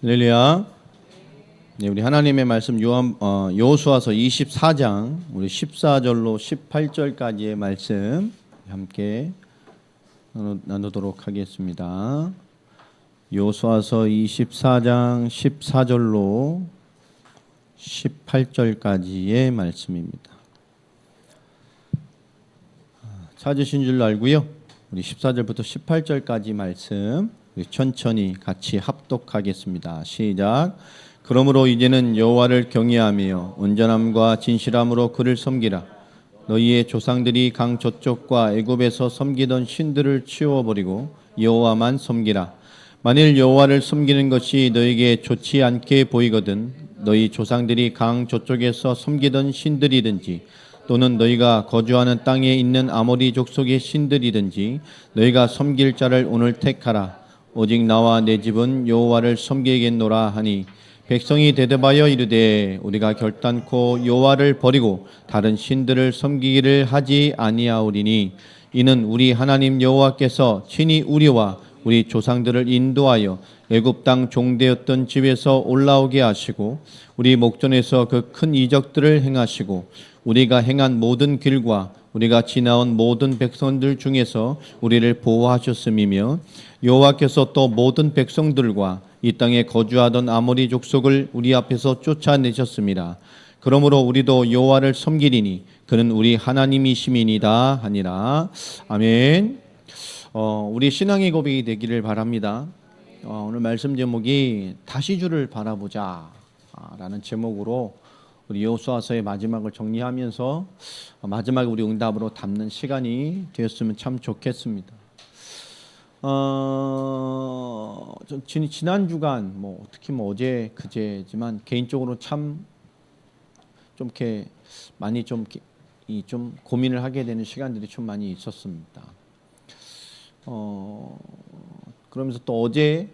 할렐루야. 네, 우리 하나님의 말씀 여호수아서 24장 우리 14절로 18절까지의 말씀 함께 나누도록 하겠습니다. 여호수아서 24장 14절로 18절까지의 말씀입니다. 찾으신 줄 알고요. 우리 14절부터 18절까지 말씀 우리 천천히 같이 합독하겠습니다. 시작. 그러므로 이제는 여호와를 경외하며 온전함과 진실함으로 그를 섬기라. 너희의 조상들이 강 저쪽과 애굽에서 섬기던 신들을 치워버리고 여호와만 섬기라. 만일 여호와를 섬기는 것이 너희에게 좋지 않게 보이거든 너희 조상들이 강 저쪽에서 섬기던 신들이든지 또는 너희가 거주하는 땅에 있는 아모리 족속의 신들이든지 너희가 섬길 자를 오늘 택하라. 오직 나와 내 집은 여호와를 섬기겠노라 하니 백성이 대답하여 이르되 우리가 결단코 여호와를 버리고 다른 신들을 섬기기를 하지 아니하오리니 이는 우리 하나님 여호와께서 친히 우리와 우리 조상들을 인도하여 애굽 땅 종되었던 집에서 올라오게 하시고 우리 목전에서 그 큰 이적들을 행하시고 우리가 행한 모든 길과 우리가 지나온 모든 백성들 중에서 우리를 보호하셨음이며 여호와께서 또 모든 백성들과 이 땅에 거주하던 아모리 족속을 우리 앞에서 쫓아내셨습니다. 그러므로 우리도 여호와를 섬기리니 그는 우리 하나님이심이니이다 하니라. 아멘. 우리 신앙의 고백이 되기를 바랍니다. 오늘 말씀 제목이 다시 주를 바라보자 라는 제목으로 우리 여호수아서의 마지막을 정리하면서 마지막에 우리 응답으로 담는 시간이 되었으면 참 좋겠습니다. 지난 주간 특히 어제 그제지만 개인적으로 참 좀 이렇게 많이 좀 고민을 하게 되는 시간들이 좀 많이 있었습니다. 그러면서 또 어제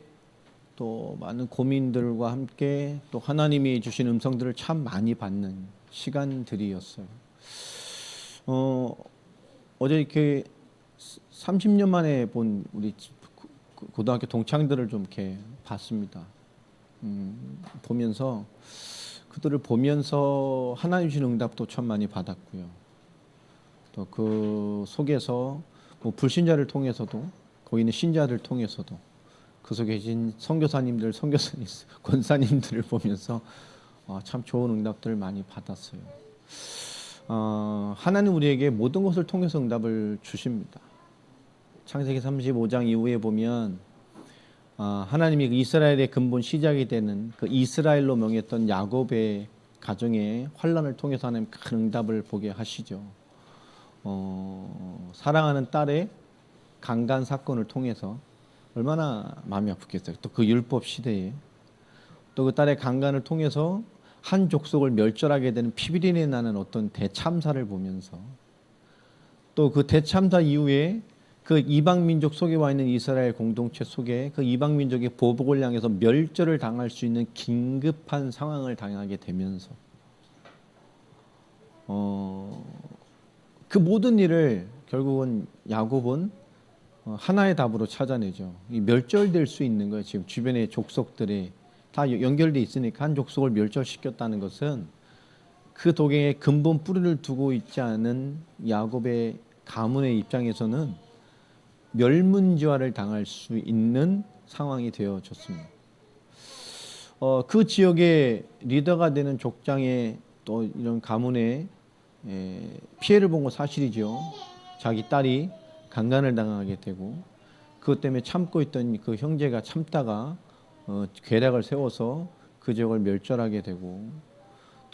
또 많은 고민들과 함께 또 하나님이 주신 음성들을 참 많이 받는 시간들이었어요. 어제 이렇게 30년 만에 본 우리 고등학교 동창들을 좀 이렇게 봤습니다. 보면서 그들을 보면서 하나님 주신 응답도 참 많이 받았고요. 또 그 속에서 불신자를 통해서도 거기 있는 신자들 통해서도 그 속에 계신 선교사님들, 권사님들을 보면서 참 좋은 응답들을 많이 받았어요. 하나님 우리에게 모든 것을 통해서 응답을 주십니다. 창세기 35장 이후에 보면 하나님이 이스라엘의 근본 시작이 되는 그 이스라엘로 명했던 야곱의 가정의 환난을 통해서 하나님 큰 응답을 보게 하시죠. 사랑하는 딸의 강간 사건을 통해서 얼마나 마음이 아프겠어요. 또 그 율법 시대에 또 그 딸의 강간을 통해서 한 족속을 멸절하게 되는 피비린내 나는 어떤 대참사를 보면서 또 그 대참사 이후에 그 이방 민족 속에 와 있는 이스라엘 공동체 속에 그 이방 민족의 보복을 향해서 멸절을 당할 수 있는 긴급한 상황을 당하게 되면서 그 모든 일을 결국은 야곱은 하나의 답으로 찾아내죠. 이 멸절될 수 있는 거예요. 지금 주변의 족속들이 다 연결돼 있으니까 한 족속을 멸절시켰다는 것은 그 도경에 근본 뿌리를 두고 있지 않은 야곱의 가문의 입장에서는 멸문지화를 당할 수 있는 상황이 되어졌습니다. 그 지역의 리더가 되는 족장의 또 이런 가문의 피해를 본 건 사실이죠. 자기 딸이 강간을 당하게 되고 그것 때문에 참고 있던 그 형제가 참다가 계략을 세워서 그 지역을 멸절하게 되고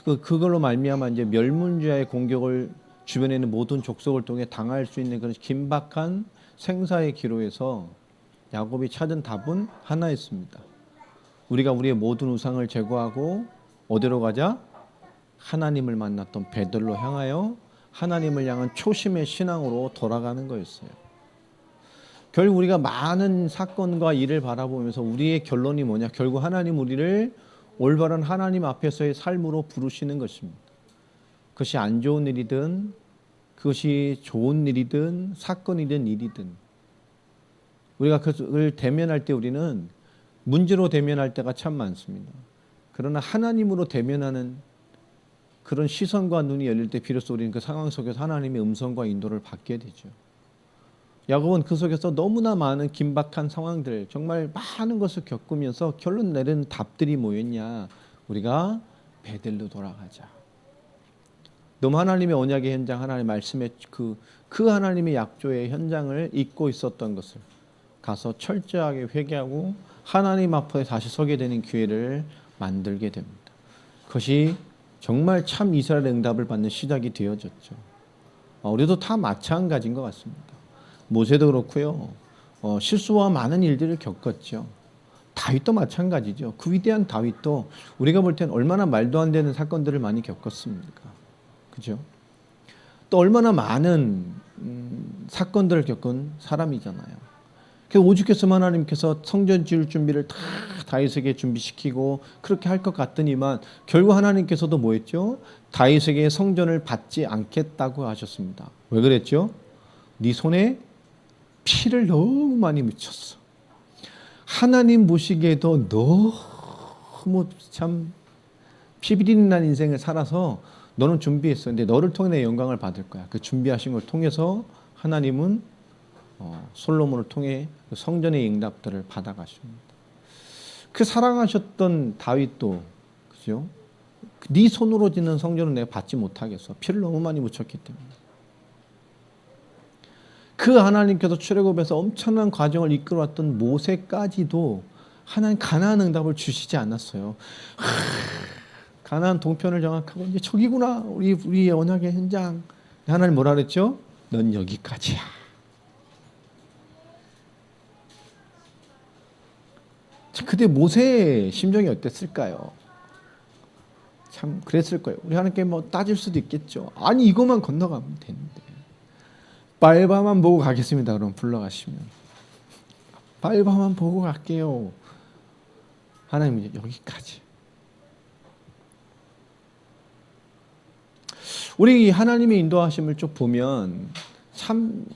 그걸로 말미암아 이제 멸문지화의 공격을 주변에 있는 모든 족속을 통해 당할 수 있는 그런 긴박한 생사의 기로에서 야곱이 찾은 답은 하나였습니다. 우리가 우리의 모든 우상을 제거하고 어디로 가자? 하나님을 만났던 베들로 향하여 하나님을 향한 초심의 신앙으로 돌아가는 거였어요. 결국 우리가 많은 사건과 일을 바라보면서 우리의 결론이 뭐냐? 결국 하나님 우리를 올바른 하나님 앞에서의 삶으로 부르시는 것입니다. 그것이 안 좋은 일이든 그것이 좋은 일이든 사건이든 일이든 우리가 그걸 대면할 때 우리는 문제로 대면할 때가 참 많습니다. 그러나 하나님으로 대면하는 그런 시선과 눈이 열릴 때 비로소 우리는 그 상황 속에서 하나님의 음성과 인도를 받게 되죠. 야곱은 그 속에서 너무나 많은 긴박한 상황들, 정말 많은 것을 겪으면서 결론 내리는 답들이 뭐였냐? 우리가 베델로 돌아가자. 너무 하나님의 언약의 현장, 하나님의 말씀의 그 하나님의 약조의 현장을 잊고 있었던 것을 가서 철저하게 회개하고 하나님 앞에 다시 서게 되는 기회를 만들게 됩니다. 그것이 정말 참 이스라엘의 응답을 받는 시작이 되어졌죠. 우리도 다 마찬가지인 것 같습니다. 모세도 그렇고요. 실수와 많은 일들을 겪었죠. 다윗도 마찬가지죠. 그 위대한 다윗도 우리가 볼 때는 얼마나 말도 안 되는 사건들을 많이 겪었습니까? 그죠? 또 얼마나 많은 사건들을 겪은 사람이잖아요. 그래서 오죽했으면 하나님께서 성전 지을 준비를 다 다윗에게 준비시키고 그렇게 할 것 같더니만 결국 하나님께서도 뭐 했죠? 다윗에게 성전을 받지 않겠다고 하셨습니다. 왜 그랬죠? 네 손에 피를 너무 많이 묻혔어. 하나님 보시기에도 너무 참 피비린난 인생을 살아서 너는 준비했어. 근데 너를 통해 내 영광을 받을 거야. 그 준비하신 걸 통해서 하나님은 솔로몬을 통해 그 성전의 응답들을 받아가십니다. 그 사랑하셨던 다윗도 그죠? 네 손으로 짓는 성전은 내가 받지 못하겠어. 피를 너무 많이 묻혔기 때문에. 그 하나님께서 출애굽에서 엄청난 과정을 이끌어왔던 모세까지도 하나님 가나안 응답을 주시지 않았어요. 가나안 동편을 정확하고 이제 저기구나 우리의 언약의 현장. 하나님 뭐라 그랬죠? 넌 여기까지야. 그때 모세의 심정이 어땠을까요? 참 그랬을 거예요. 우리 하나님께 뭐 따질 수도 있겠죠. 아니 이것만 건너가면 되는데. 발바만 보고 가겠습니다. 그럼 불러가시면. 발바만 보고 갈게요. 하나님 여기까지. 우리 하나님의 인도하심을 쭉 보면 참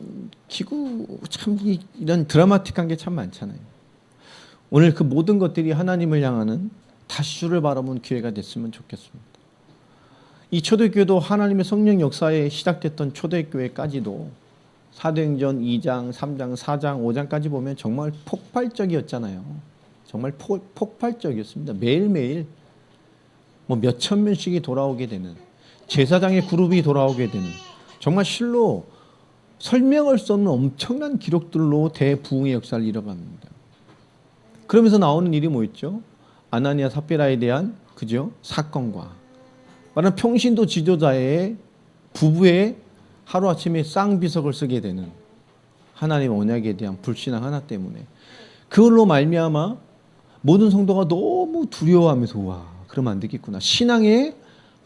이런 드라마틱한 게 참 많잖아요. 오늘 그 모든 것들이 하나님을 향하는 다시 주를 바라보는 기회가 됐으면 좋겠습니다. 이 초대교회도 하나님의 성령 역사에 시작됐던 초대교회까지도 사도행전 2장, 3장, 4장, 5장까지 보면 정말 폭발적이었잖아요. 정말 폭발적이었습니다. 매일매일 뭐 몇천 명씩이 돌아오게 되는 제사장의 그룹이 돌아오게 되는 정말 실로 설명할 수 없는 엄청난 기록들로 대부흥의 역사를 이뤄갑니다. 그러면서 나오는 일이 뭐였죠? 아나니아 삽비라에 대한 그죠? 사건과 말하는 평신도 지도자의 부부의 하루아침에 쌍비석을 쓰게 되는 하나님의 언약에 대한 불신앙 하나 때문에 그걸로 말미암아 모든 성도가 너무 두려워하면서 와 그러면 안 되겠구나. 신앙의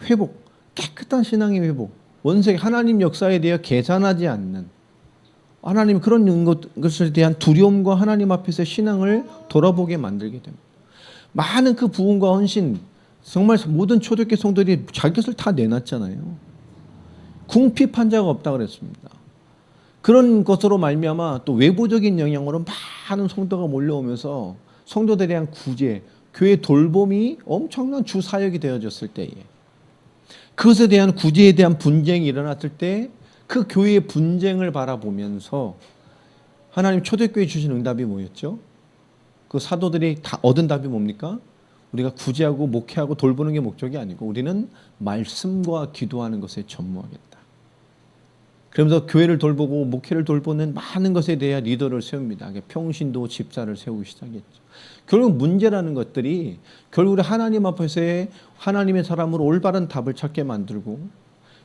회복, 깨끗한 신앙의 회복, 원색 하나님 역사에 대해 계산하지 않는 하나님 그런 것에 대한 두려움과 하나님 앞에서 신앙을 돌아보게 만들게 됩니다. 많은 그 부흥과 헌신 정말 모든 초대교회 성도들이 자기 것을 다 내놨잖아요. 궁핍한 자가 없다 그랬습니다. 그런 것으로 말미암아 또 외부적인 영향으로 많은 성도가 몰려오면서 성도들에 대한 구제, 교회 돌봄이 엄청난 주 사역이 되어졌을 때에 그것에 대한 구제에 대한 분쟁이 일어났을 때 그 교회의 분쟁을 바라보면서 하나님 초대교회에 주신 응답이 뭐였죠? 그 사도들이 다 얻은 답이 뭡니까? 우리가 구제하고 목회하고 돌보는 게 목적이 아니고 우리는 말씀과 기도하는 것에 전무하겠다. 그러면서 교회를 돌보고 목회를 돌보는 많은 것에 대한 리더를 세웁니다. 평신도 집사를 세우기 시작했죠. 결국 문제라는 것들이 결국 우리 하나님 앞에서의 하나님의 사람으로 올바른 답을 찾게 만들고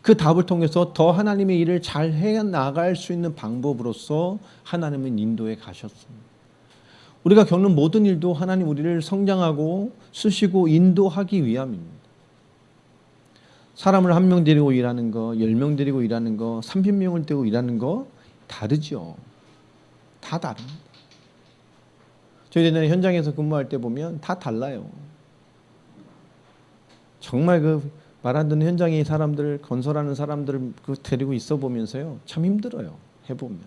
그 답을 통해서 더 하나님의 일을 잘 해나갈 수 있는 방법으로서 하나님은 인도에 가셨습니다. 우리가 겪는 모든 일도 하나님 우리를 성장하고 쓰시고 인도하기 위함입니다. 사람을 1명 데리고 일하는 거, 10명 데리고 일하는 거, 30명을 데리고 일하는 거 다르죠. 다 다릅니다. 저희 예전에 현장에서 근무할 때 보면 다 달라요. 정말 그 말 안 듣는 현장의 사람들, 건설하는 사람들을 데리고 있어 보면서요. 참 힘들어요. 해보면.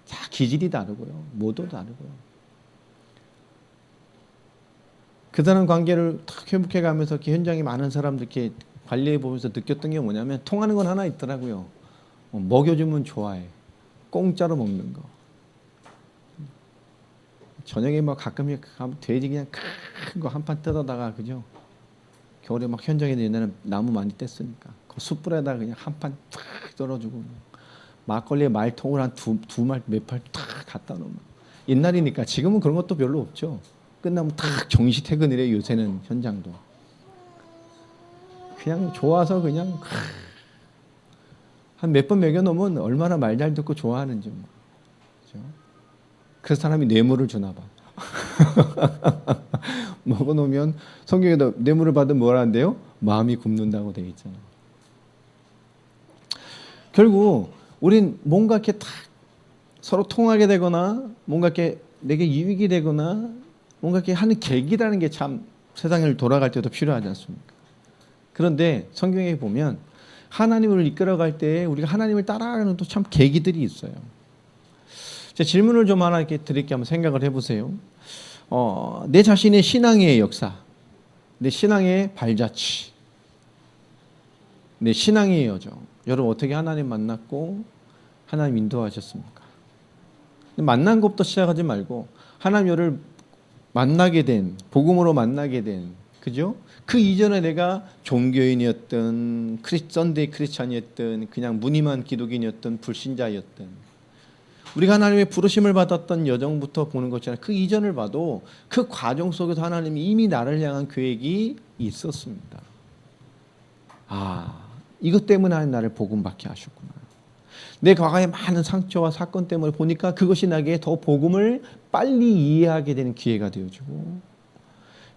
다 기질이 다르고요. 모두 다르고요. 사람 관계를 탁 회복해 가면서 이렇게 현장에 많은 사람들 이렇게 관리해 보면서 느꼈던 게 뭐냐면 통하는 건 하나 있더라고요. 먹여주면 좋아해. 공짜로 먹는 거. 저녁에 막 가끔 돼지 그냥 큰 거 한 판 뜯어다가 그죠? 겨울에 막 현장에 옛날에 나무 많이 뗐으니까 그 숯불에다가 그냥 한 판 탁 썰어주고 막걸리에 말통을 한 두 말 몇 팔 탁 갖다 놓으면 옛날이니까 지금은 그런 것도 별로 없죠. 끝나면 탁 정시 퇴근이래 요새는 현장도. 그냥 좋아서 그냥 한 몇 번 먹여놓으면 얼마나 말 잘 듣고 좋아하는지 뭐. 그죠? 그 사람이 뇌물을 주나 봐. 먹어놓으면 성경에도 뇌물을 받으면 뭐라 한대요? 마음이 굽는다고 되어 있잖아요. 결국 우린 뭔가 이렇게 딱 서로 통하게 되거나 뭔가 이렇게 내게 유익이 되거나 뭔가 이렇게 하는 계기라는 게 참 세상을 돌아갈 때도 필요하지 않습니까? 그런데 성경에 보면 하나님을 이끌어갈 때 우리가 하나님을 따라가는 또 참 계기들이 있어요. 제 질문을 좀 하나 이렇게 드릴게 한번 생각을 해보세요. 내 자신의 신앙의 역사, 내 신앙의 발자취, 내 신앙의 여정. 여러분 어떻게 하나님 만났고 하나님 인도하셨습니까? 만난 것부터 시작하지 말고 하나님 여를 만나게 된, 복음으로 만나게 된, 그죠? 그 이전에 내가 종교인이었던, 썬데이 크리스찬이었던, 그냥 무늬만 기독인이었던, 불신자였던, 우리가 하나님의 부르심을 받았던 여정부터 보는 것이잖아요. 그 이전을 봐도 그 과정 속에서 하나님이 이미 나를 향한 계획이 있었습니다. 이것 때문에 하나님 나를 복음 받게 하셨구나. 내 과거의 많은 상처와 사건 때문에 보니까 그것이 나에게 더 복음을 빨리 이해하게 되는 기회가 되어주고,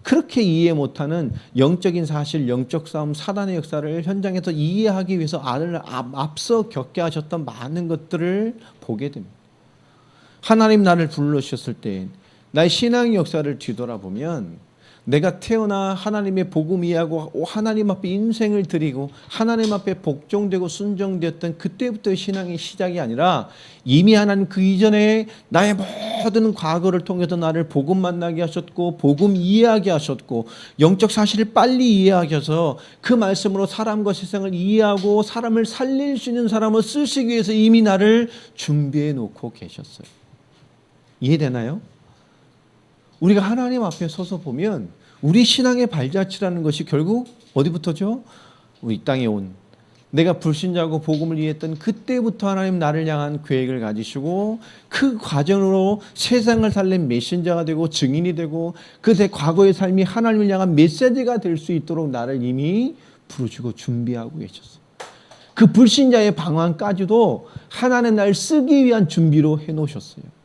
그렇게 이해 못하는 영적인 사실, 영적 싸움, 사단의 역사를 현장에서 이해하기 위해서 앞서 겪게 하셨던 많은 것들을 보게 됩니다. 하나님 나를 불러주셨을 때 나의 신앙의 역사를 뒤돌아보면 내가 태어나 하나님의 복음 이해하고 하나님 앞에 인생을 드리고 하나님 앞에 복종되고 순종되었던 그때부터의 신앙의 시작이 아니라 이미 하나님 그 이전에 나의 모든 과거를 통해서 나를 복음 만나게 하셨고 복음 이해하게 하셨고 영적 사실을 빨리 이해하게 해서 그 말씀으로 사람과 세상을 이해하고 사람을 살릴 수 있는 사람을 쓰시기 위해서 이미 나를 준비해 놓고 계셨어요. 이해되나요? 우리가 하나님 앞에 서서 보면 우리 신앙의 발자취라는 것이 결국 어디부터죠? 우리 땅에 온 내가 불신자고 복음을 이해했던 그때부터 하나님 나를 향한 계획을 가지시고 그 과정으로 세상을 살린 메신저가 되고 증인이 되고 그새 과거의 삶이 하나님을 향한 메시지가 될 수 있도록 나를 이미 부르시고 준비하고 계셨어요. 그 불신자의 방황까지도 하나님 날 쓰기 위한 준비로 해놓으셨어요.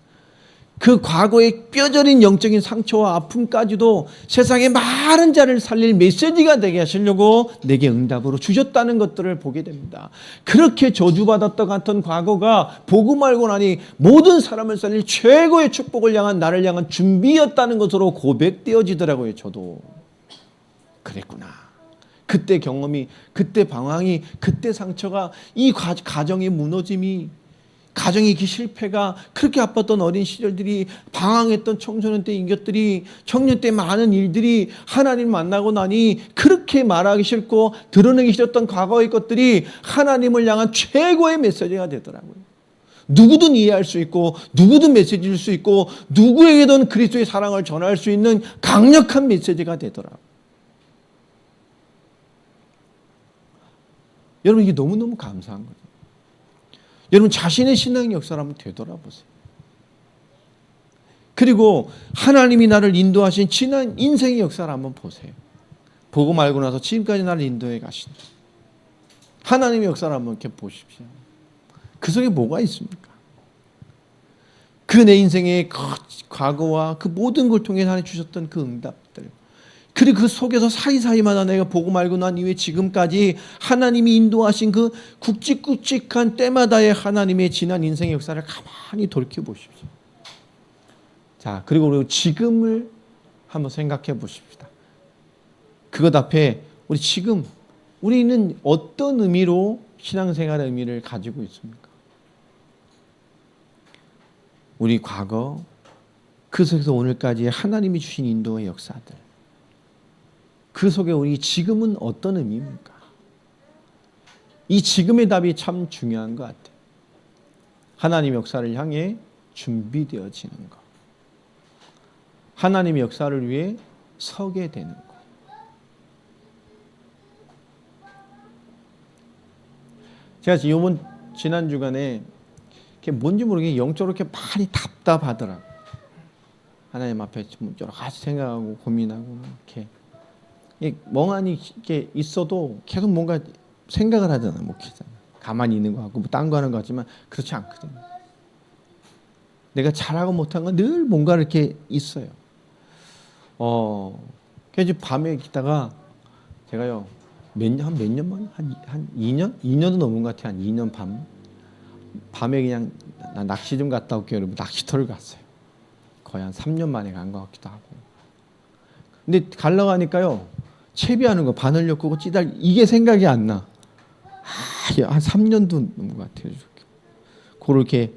그 과거의 뼈저린 영적인 상처와 아픔까지도 세상의 많은 자를 살릴 메시지가 되게 하시려고 내게 응답으로 주셨다는 것들을 보게 됩니다. 그렇게 저주받았던 같은 과거가 복음 알고 나니 모든 사람을 살릴 최고의 축복을 향한 나를 향한 준비였다는 것으로 고백되어지더라고요. 저도 그랬구나. 그때 경험이, 그때 방황이, 그때 상처가, 이 가정의 무너짐이, 가정의 실패가, 그렇게 아팠던 어린 시절들이, 방황했던 청소년 때 인격들이, 청년 때 많은 일들이 하나님 만나고 나니 그렇게 말하기 싫고 드러내기 싫었던 과거의 것들이 하나님을 향한 최고의 메시지가 되더라고요. 누구든 이해할 수 있고 누구든 메시지 줄 수 있고 누구에게든 그리스도의 사랑을 전할 수 있는 강력한 메시지가 되더라고요. 여러분 이게 너무너무 감사한 거죠. 여러분 자신의 신앙의 역사를 한번 되돌아보세요. 그리고 하나님이 나를 인도하신 지난 인생의 역사를 한번 보세요. 보고 말고 나서 지금까지 나를 인도해 가신 하나님의 역사를 한번 이렇게 보십시오. 그 속에 뭐가 있습니까? 그 내 인생의 과거와 그 모든 걸 통해 하나님 주셨던 그 응답들, 그리고 그 속에서 사이사이마다 내가 보고 말고 난 이후에 지금까지 하나님이 인도하신 그 굵직굵직한 때마다의 하나님의 지난 인생의 역사를 가만히 돌이켜보십시오. 자, 그리고 지금을 한번 생각해 보십시다. 그것 앞에 우리 지금 우리는 어떤 의미로 신앙생활의 의미를 가지고 있습니까? 우리 과거, 그 속에서 오늘까지의 하나님이 주신 인도의 역사들, 그 속에 우리 지금은 어떤 의미입니까? 이 지금의 답이 참 중요한 것 같아요. 하나님의 역사를 향해 준비되어지는 것. 하나님의 역사를 위해 서게 되는 것. 제가 지난 주간에 뭔지 모르게 영적으로 이렇게 많이 답답하더라고요. 하나님 앞에 여러 가지 생각하고 고민하고 이렇게 멍하니 이렇게 있어도 계속 뭔가 생각을 하잖아요. 목회잖아요. 가만히 있는 것 같고 뭐 딴 거 하는 것 같지만 그렇지 않거든요. 내가 잘하고 못한 건 늘 뭔가 이렇게 있어요. 그래서 밤에 있다가 제가요 몇 년 만에 한 2년? 2년도 넘은 것 같아요. 한 2년 밤에 그냥 나 낚시 좀 갔다 올게요. 그러면 낚시터를 갔어요. 거의 한 3년 만에 간 것 같기도 하고. 근데 가려고 하니까요 채비하는 거 바늘력 끄고 찌달 이게 생각이 안 나. 한 3년도 넘은 것 같아요. 그렇게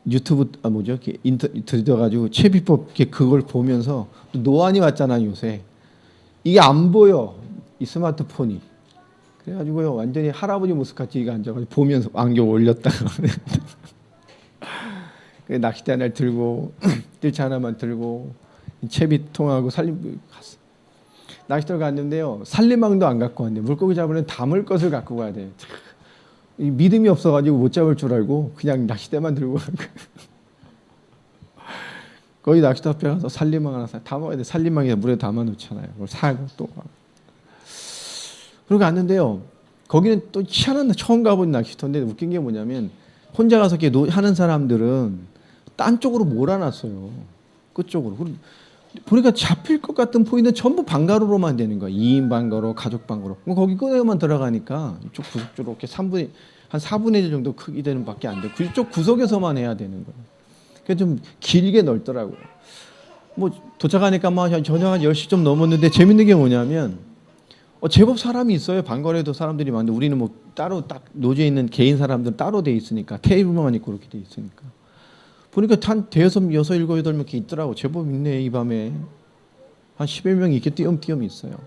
유튜브 이렇게 들어가지고 채비법 이렇게 그걸 보면서 노안이 왔잖아요 요새. 이게 안 보여 이 스마트폰이. 그래가지고요 완전히 할아버지 모습 같이 이거 앉아가지고 보면서 안경 올렸다가 낚싯대 하나를 들고 뜰채 하나만 들고 채비통하고 살림 갔어. 낚싯대를 갔는데요 살림망도 안 갖고 왔네요. 물고기 잡으려면 담을 것을 갖고 가야 돼요. 믿음이 없어가지고 못 잡을 줄 알고 그냥 낚싯대만 들고 간 거예요. 거기 낚싯대 앞에 가서 살림망 하나 담아야 돼. 살림망에 물에 담아 놓잖아요. 그걸 사고 또 그러고 갔는데요 거기는 또 희한한 처음 가본 낚시터인데 웃긴 게 뭐냐면 혼자 가서 이렇게 하는 사람들은 딴 쪽으로 몰아놨어요. 끝쪽으로. 보니까 잡힐 것 같은 포인트는 전부 방가로로만 되는 거야. 2인 방가로, 가족 방가로. 거기 끄내만 들어가니까 이쪽 구석으로 이렇게 한 4분의 1 정도 크기 되는 밖에 안 돼. 이쪽 구석에서만 해야 되는 거예요. 그게 좀 길게 넓더라고요. 뭐 도착하니까 막 저녁 한 10시 좀 넘었는데 재밌는 게 뭐냐면 제법 사람이 있어요. 방거리에도 사람들이 많은데 우리는 뭐 따로 딱 노지에 있는 개인 사람들은 따로 돼 있으니까 테이블만 있고 그렇게 돼 있으니까 보니까 한 대여섯, 여섯, 일곱, 여덟 명 이렇게 있더라고. 제법 있네 이 밤에. 한 10여 명이 이렇게 띄엄띄엄 있어요.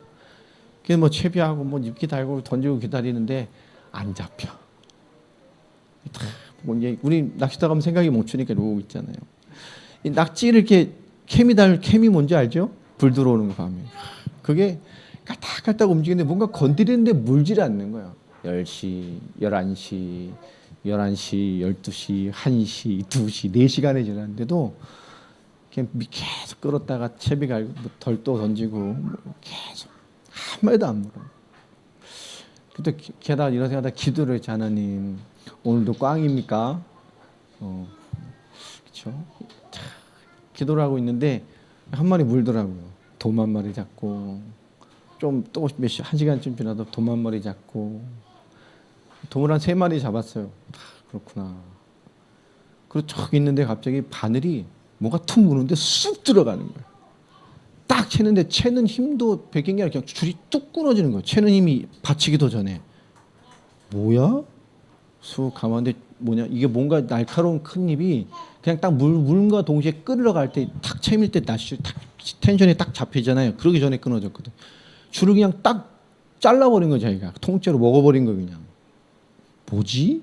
그래서 뭐 채비하고 뭐 입기 달고 던지고 기다리는데 안 잡혀. 우리 낚시터 가면 생각이 멈추니까 이러고 있잖아요. 이 낙지를 이렇게 캠이 뭔지 알죠? 불 들어오는 거 밤에. 그게 깔딱깔딱 움직이는데 뭔가 건드리는데 물질 않는 거예요. 10시, 11시, 12시, 1시, 2시, 4시간이 지났는데도 계속 끌었다가 채비 갈고 덜도 던지고 계속 한마디도 안 물어. 그때 게다가 이런 생각하다 기도를 했지. 하나님 오늘도 꽝입니까? 그렇죠? 기도를 하고 있는데 한 마리 물더라고요. 돔 한 마리 잡고 좀 또 한 시간쯤 지나도 돔 한 마리 잡고 돔을 한 3마리 잡았어요. 그렇구나. 그리고 쭉 있는데 갑자기 바늘이 뭔가 툭 무는데 쑥 들어가는 거예요. 딱 채는데 채는 힘도 베낀 게 아니라 그냥 줄이 뚝 끊어지는 거예요. 채는 힘이 받치기도 전에. 뭐야? 쑥 가만데 뭐냐? 이게 뭔가 날카로운 큰 입이 그냥 딱 물과 동시에 끌어갈 때 탁 채밀 때 다시 탁 텐션이 딱 잡히잖아요. 그러기 전에 끊어졌거든. 줄을 그냥 딱 잘라버린 거예요. 자기가 통째로 먹어버린 거예요. 그냥. 뭐지?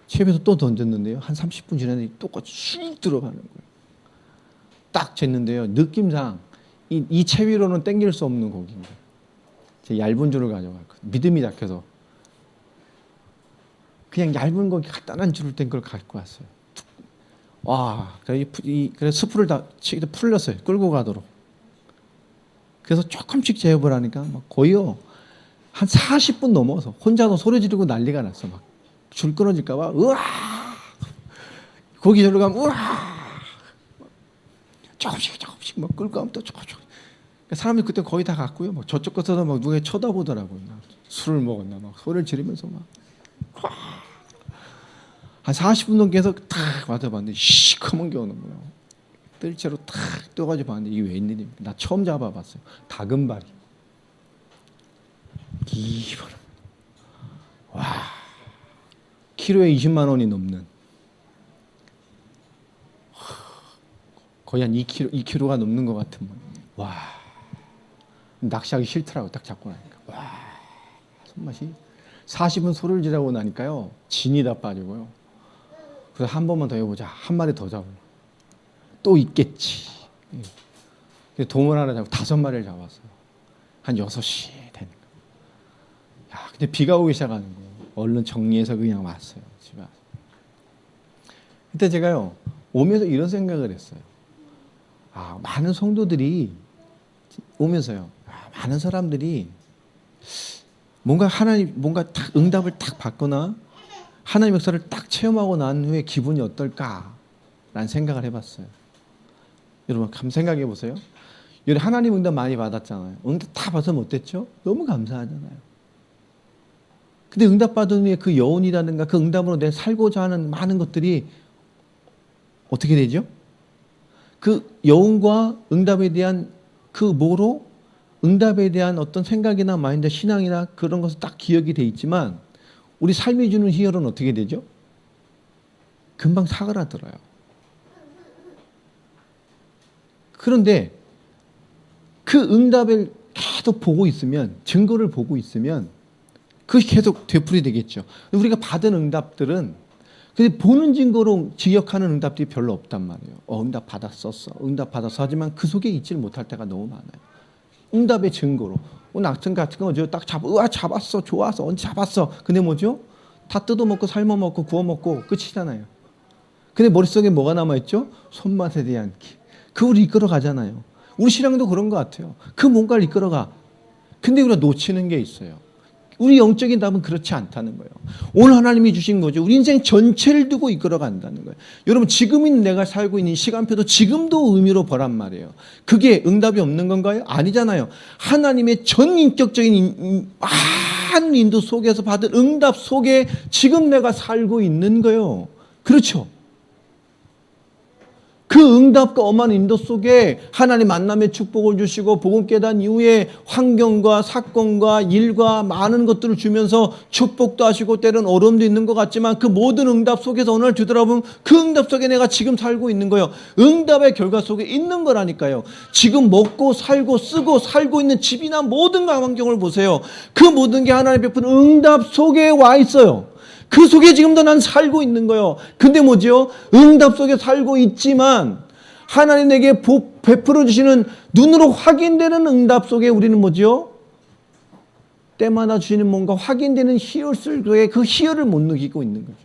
채비에서 또 던졌는데요. 한 30분 지났는데 똑같이 쑥 들어가는 거예요. 딱 쟀는데요. 느낌상 이 채비로는 당길 수 없는 고기입니다. 제 얇은 줄을 가져갔거든요. 믿음이 약해서 그냥 얇은 거 간단한 줄을 뗀 걸 갖고 왔어요. 와, 그래서 스프를 다 풀렸어요. 끌고 가도록. 그래서 조금씩 제압을 하니까 막 거의요 한 40분 넘어서 혼자서 소리 지르고 난리가 났어. 막 줄 끊어질까봐 으아 거기 저리로 가면 으아 조금씩 막 끌고 가면 또 조금씩. 사람이 그때 거의 다 갔고요. 막 저쪽 것에서 막 누가 쳐다보더라고요. 술을 먹었나 막 소리를 지르면서 막 한 40분 넘게 해서 탁 맞아봤는데 시커먼 게 오는 거예요. 뜰채로 탁 떠가지고 봤는데 이게 웬일입니까? 나 처음 잡아봤어요. 다금바리. 이거는 와 키로에 20만 원이 넘는 거의 한 2kg가 넘는 것 같은 와 낚시하기 싫더라고. 딱 잡고 나니까. 와, 손맛이 40분 소리를 지르고 나니까요. 진이 다 빠지고요. 그래서 한 번만 더 해보자. 한 마리 더 잡으면 또 있겠지. 동을 하나 잡고 5마리를 잡았어요. 한 6시 되니까. 야, 근데 비가 오기 시작하는 거예요. 얼른 정리해서 그냥 왔어요. 집에 와서. 그때 제가요, 오면서 이런 생각을 했어요. 아, 많은 성도들이 오면서요, 많은 사람들이 뭔가 딱 응답을 딱 받거나 하나님 역사를 딱 체험하고 난 후에 기분이 어떨까라는 생각을 해봤어요. 여러분 한번 생각해 보세요. 여기 하나님 응답 많이 받았잖아요. 응답 다 받으면 어땠죠? 너무 감사하잖아요. 근데 응답 받은 후에 그 여운이라든가 그 응답으로 내가 살고자 하는 많은 것들이 어떻게 되죠? 그 여운과 응답에 대한 그 뭐로 응답에 대한 어떤 생각이나 마인드, 신앙이나 그런 것은 딱 기억이 돼 있지만 우리 삶이 주는 희열은 어떻게 되죠? 금방 사그라들어요. 그런데 그 응답을 계속 보고 있으면, 증거를 보고 있으면 그것이 계속 되풀이 되겠죠. 우리가 받은 응답들은 근데 보는 증거로 기억하는 응답들이 별로 없단 말이에요. 응답 받았었어. 응답 받았어. 하지만 그 속에 있지를 못할 때가 너무 많아요. 응답의 증거로. 낙천 같은 거 딱 잡았어. 좋았어. 언제 잡았어. 근데 뭐죠? 다 뜯어먹고 삶아먹고 구워먹고 끝이잖아요. 근데 머릿속에 뭐가 남아있죠? 손맛에 대한 그걸 이끌어가잖아요. 우리 신앙도 그런 것 같아요. 그 뭔가를 이끌어가. 근데 우리가 놓치는 게 있어요. 우리 영적인 답은 그렇지 않다는 거예요. 오늘 하나님이 주신 거죠. 우리 인생 전체를 두고 이끌어간다는 거예요. 여러분 지금인 내가 살고 있는 이 시간표도 지금도 의미로 보란 말이에요. 그게 응답이 없는 건가요? 아니잖아요. 하나님의 전인격적인 많은 인도 속에서 받은 응답 속에 지금 내가 살고 있는 거예요. 그렇죠? 그 응답과 엄한 인도 속에 하나님 만남의 축복을 주시고 복음 깨닫은 이후에 환경과 사건과 일과 많은 것들을 주면서 축복도 하시고 때로는 어려움도 있는 것 같지만 그 모든 응답 속에서 오늘 뒤돌아보면 그 응답 속에 내가 지금 살고 있는 거예요. 응답의 결과 속에 있는 거라니까요. 지금 먹고 살고 쓰고 살고 있는 집이나 모든 환경을 보세요. 그 모든 게 하나님 베푼 응답 속에 와 있어요. 그 속에 지금도 난 살고 있는 거예요. 근데 뭐죠? 응답 속에 살고 있지만 하나님 내게 베풀어 주시는 눈으로 확인되는 응답 속에 우리는 뭐죠? 때마다 주시는 뭔가 확인되는 희열 속에 그 희열을 못 느끼고 있는 거죠.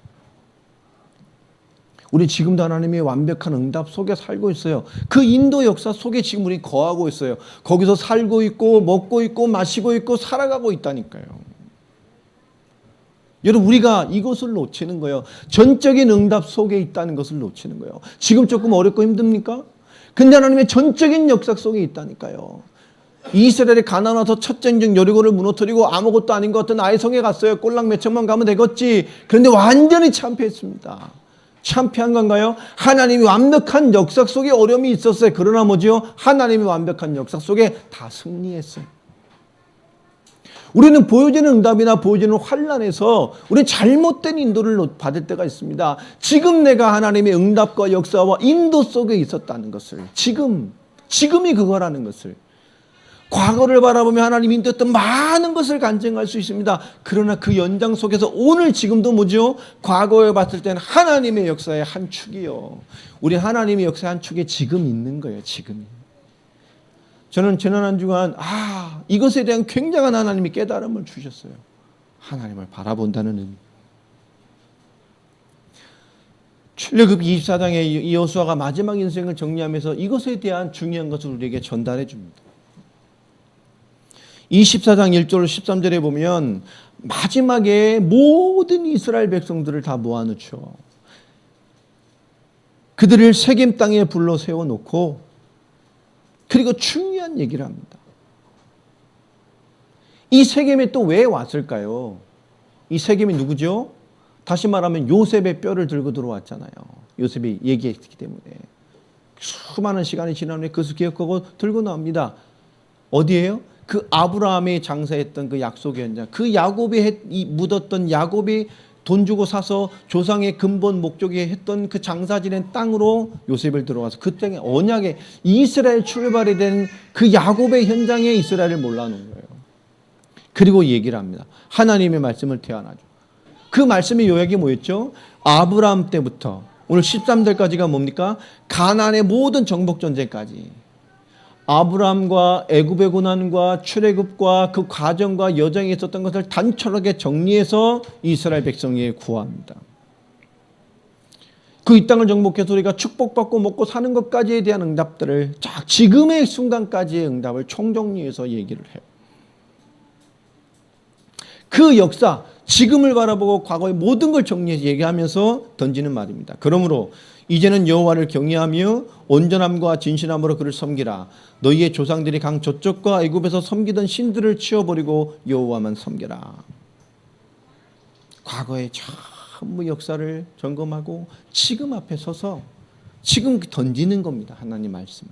우리 지금도 하나님의 완벽한 응답 속에 살고 있어요. 그 인도 역사 속에 지금 우리 거하고 있어요. 거기서 살고 있고 먹고 있고 마시고 있고 살아가고 있다니까요. 여러분 우리가 이것을 놓치는 거예요. 전적인 응답 속에 있다는 것을 놓치는 거예요. 지금 조금 어렵고 힘듭니까? 근데 하나님의 전적인 역사 속에 있다니까요. 이스라엘이 가나안 와서 첫 전쟁 여리고를 무너뜨리고 아무것도 아닌 것 같은 아이 성에 갔어요. 꼴랑 몇 천만 가면 되겠지. 그런데 완전히 참패했습니다. 참패한 건가요? 하나님이 완벽한 역사 속에 어려움이 있었어요. 그러나 뭐죠? 하나님이 완벽한 역사 속에 다 승리했어요. 우리는 보여지는 응답이나 보여지는 환난에서 우리는 잘못된 인도를 받을 때가 있습니다. 지금 내가 하나님의 응답과 역사와 인도 속에 있었다는 것을 지금이 그거라는 것을 과거를 바라보며 하나님이 인도했던 많은 것을 간증할 수 있습니다. 그러나 그 연장 속에서 오늘 지금도 뭐죠? 과거에 봤을 때는 하나님의 역사의 한 축이요. 우리 하나님의 역사의 한 축에 지금 있는 거예요. 지금. 저는 지난 한 주간 이것에 대한 굉장한 하나님이 깨달음을 주셨어요. 하나님을 바라본다는 의미. 출애굽 24장에 여호수아가 마지막 인생을 정리하면서 이것에 대한 중요한 것을 우리에게 전달해 줍니다. 24장 1절 13절에 보면 마지막에 모든 이스라엘 백성들을 다 모아놓죠. 그들을 세겜 땅에 불러 세워놓고 그리고 중요한 얘기를 합니다. 이 세겜에 또 왜 왔을까요? 이 세겜이 누구죠? 다시 말하면 요셉의 뼈를 들고 들어왔잖아요. 요셉이 얘기했기 때문에. 수많은 시간이 지난 후에 그것을 기억하고 들고 나옵니다. 어디예요? 그 아브라함이 장사했던 그 약속의 현장. 그 야곱이 묻었던 야곱이 돈 주고 사서 조상의 근본 목적이 했던 그 장사지낸 땅으로 요셉을 들어와서 그 땅에 언약의 이스라엘 출발이 된 그 야곱의 현장에 이스라엘을 몰라놓은 거예요. 그리고 얘기를 합니다. 하나님의 말씀을 태어나죠. 그 말씀의 요약이 뭐였죠? 아브라함 때부터 오늘 13절까지가 뭡니까? 가나안의 모든 정복 전쟁까지 아브라함과 애굽의 고난과 출애굽과 그 과정과 여정에 있었던 것을 단촐하게 정리해서 이스라엘 백성에게 구합니다. 그 이 땅을 정복해서 우리가 축복받고 먹고 사는 것까지에 대한 응답들을 지금의 순간까지의 응답을 총정리해서 얘기를 해요. 그 역사, 지금을 바라보고 과거의 모든 걸 정리해서 얘기하면서 던지는 말입니다. 그러므로 이제는 여호와를 경외하며 온전함과 진실함으로 그를 섬기라. 너희의 조상들이 강 저쪽과 애굽에서 섬기던 신들을 치워버리고 여호와만 섬겨라. 과거의 전부 역사를 점검하고 지금 앞에 서서 지금 던지는 겁니다. 하나님 말씀.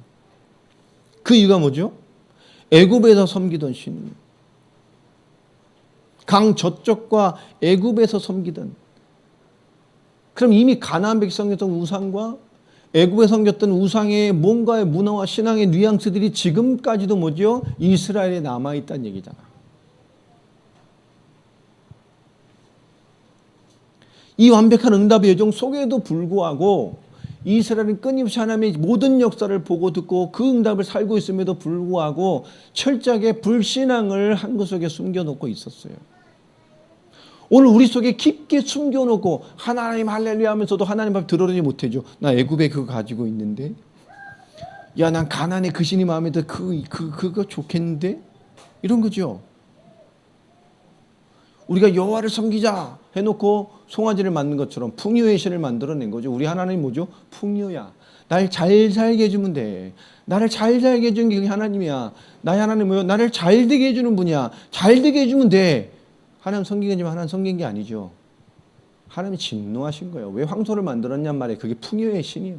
그 이유가 뭐죠? 애굽에서 섬기던 신, 강 저쪽과 애굽에서 섬기던, 그럼 이미 가나안 백성이었던 우상과 애굽에 섬겼던 우상의 뭔가의 문화와 신앙의 뉘앙스들이 지금까지도 뭐죠? 이스라엘에 남아있다는 얘기잖아. 이 완벽한 응답의 여정 속에도 불구하고 이스라엘은 끊임없이 하나님의 모든 역사를 보고 듣고 그 응답을 살고 있음에도 불구하고 철저하게 불신앙을 한 것 속에 숨겨놓고 있었어요. 오늘 우리 속에 깊게 숨겨놓고 하나님 할렐루야 하면서도 하나님 앞에 들어오지 못해죠. 나 애굽에 그거 가지고 있는데, 야, 난 가나안의 그 신이 마음에 들어. 그거 좋겠는데? 이런 거죠. 우리가 여호와를 섬기자 해놓고 송아지를 만든 것처럼 풍요의 신을 만들어낸 거죠. 우리 하나님이 뭐죠? 풍요야. 날 잘 살게 해주면 돼. 나를 잘 살게 해주는 게 하나님이야. 나의 하나님 뭐요? 나를 잘 되게 해주는 분이야. 잘 되게 해주면 돼. 하나님 섬기겠지만 하나님 섬긴 게 아니죠. 하나님이 진노하신 거예요. 왜 황소를 만들었냔 말이에요. 그게 풍요의 신이요.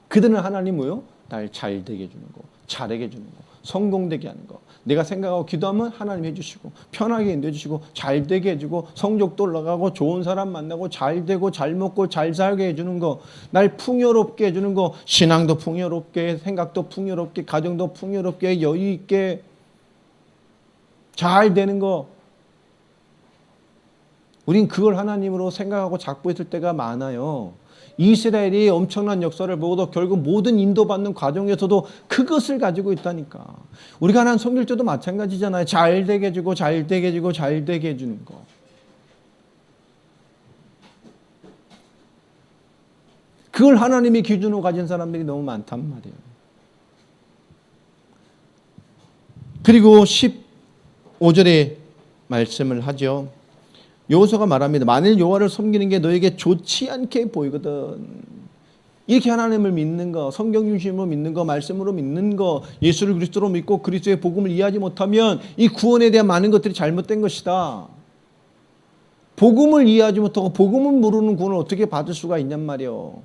그들은 하나님 뭐요? 날 잘 되게 해주는 거, 잘하게 해주는 거, 성공되게 하는 거. 내가 생각하고 기도하면 하나님 해주시고 편하게 해주시고 잘 되게 해주고 성적도 올라가고 좋은 사람 만나고 잘 되고 잘 먹고 잘 살게 해주는 거, 날 풍요롭게 해주는 거, 신앙도 풍요롭게, 생각도 풍요롭게, 가정도 풍요롭게, 여유 있게 잘 되는 거. 우린 그걸 하나님으로 생각하고 잡고 있을 때가 많아요. 이스라엘이 엄청난 역사를 보고도 결국 모든 인도받는 과정에서도 그것을 가지고 있다니까. 우리가 하나님 섬길 때도 마찬가지잖아요. 잘 되게 해주고 잘 되게 해주고 잘 되게 해주는 거. 그걸 하나님의 기준으로 가진 사람들이 너무 많단 말이에요. 그리고 15절에 말씀을 하죠. 여호수아가 말합니다. 만일 여호와를 섬기는 게 너에게 좋지 않게 보이거든. 이렇게 하나님을 믿는 거, 성경 중심으로 믿는 거, 말씀으로 믿는 거, 예수를 그리스도로 믿고 그리스도의 복음을 이해하지 못하면 이 구원에 대한 많은 것들이 잘못된 것이다. 복음을 이해하지 못하고 복음을 모르는 구원을 어떻게 받을 수가 있냔 말이에요.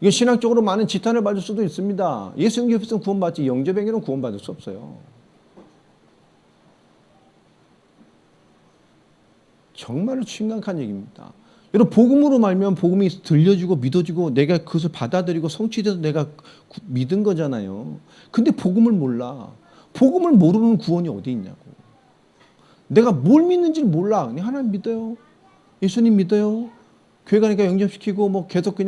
이건 신학적으로 많은 지탄을 받을 수도 있습니다. 예수 영접했으면 구원받지 영접행위로는 구원받을 수 없어요. 정말로 심각한 얘기입니다. 여러분, 복음으로 말면 복음이 들려주고 믿어지고 내가 그것을 받아들이고 성취돼서 내가 믿은 거잖아요. 근데 복음을 몰라. 복음을 모르는 구원이 어디 있냐고. 내가 뭘 믿는지를 몰라. 그냥 하나님 믿어요. 예수님 믿어요. 교회 가니까 영접시키고 뭐 계속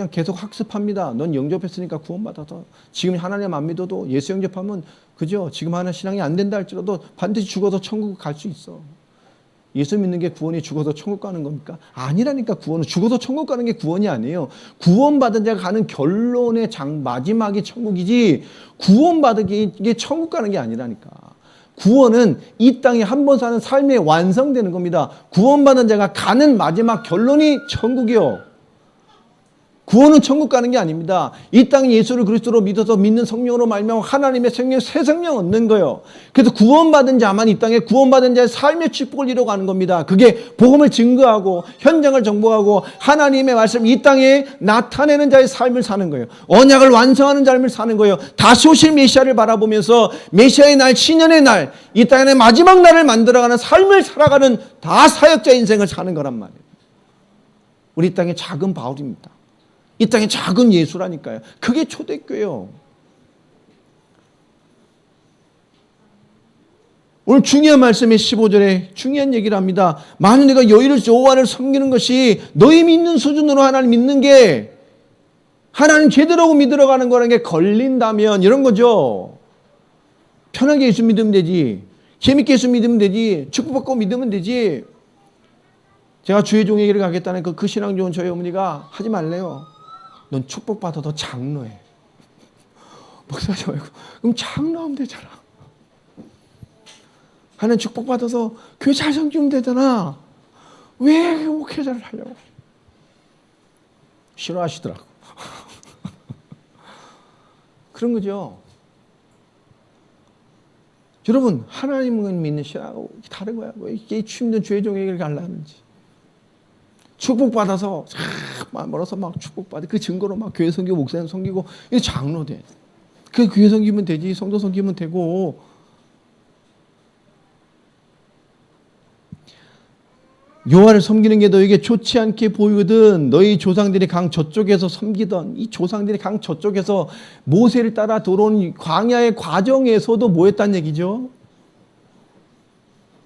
학습합니다. 넌 영접했으니까 구원받아서. 지금 하나님 안 믿어도 예수 영접하면 그죠? 지금 하나 신앙이 안 된다 할지라도 반드시 죽어서 천국 갈 수 있어. 예수 믿는 게 구원이 죽어서 천국 가는 겁니까? 아니라니까. 구원은 죽어서 천국 가는 게 구원이 아니에요. 구원받은 자가 가는 결론의 마지막이 천국이지 구원받은 게 천국 가는 게 아니라니까. 구원은 이 땅에 한 번 사는 삶에 완성되는 겁니다. 구원받은 자가 가는 마지막 결론이 천국이요. 구원은 천국 가는 게 아닙니다. 이 땅에 예수를 그리스도로 믿어서 믿는 성령으로 말미암아 하나님의 생명, 새 생명 얻는 거예요. 그래서 구원받은 자만 이 땅에 구원받은 자의 삶의 축복을 이뤄가는 겁니다. 그게 복음을 증거하고 현장을 정복하고 하나님의 말씀 이 땅에 나타내는 자의 삶을 사는 거예요. 언약을 완성하는 삶을 사는 거예요. 다시 오실 메시아를 바라보면서 메시아의 날, 신년의 날, 이 땅의 마지막 날을 만들어가는 삶을 살아가는 다 사역자 인생을 사는 거란 말이에요. 우리 땅의 작은 바울입니다. 이 땅의 작은 예수라니까요. 그게 초대교회요. 오늘 중요한 말씀의 15절에 중요한 얘기를 합니다. 만일 내가 여호와를 섬기는 것이 너희 믿는 수준으로 하나님 믿는 게 하나님 제대로 믿으러 가는 거라는 게 걸린다면 이런 거죠. 편하게 예수 믿으면 되지. 재밌게 예수 믿으면 되지. 축복받고 믿으면 되지. 제가 주의 종에게를 가겠다는 그 신앙 좋은 저희 어머니가 하지 말래요. 넌 축복받아도 장로해. 목사하지 말고 그럼 장로하면 되잖아. 하나님 축복받아서 교회 잘 섬기면 되잖아. 왜 목회자를 하려고. 싫어하시더라고. 그런 거죠. 여러분 하나님을 믿는 신앙하고 다른 거야. 왜 이게 힘든 주의 종에게를 가려는지. 축복받아서 멀어서 막 축복받아 그 증거로 막 교회 섬기고 목사님 섬기고 이거 장로 돼. 그 교회 섬기면 되지. 성도 섬기면 되고. 여호와를 섬기는 게 너에게 좋지 않게 보이거든. 너희 조상들이 강 저쪽에서 섬기던 이 조상들이 강 저쪽에서 모세를 따라 들어온 광야의 과정에서도 뭐 했다는 얘기죠?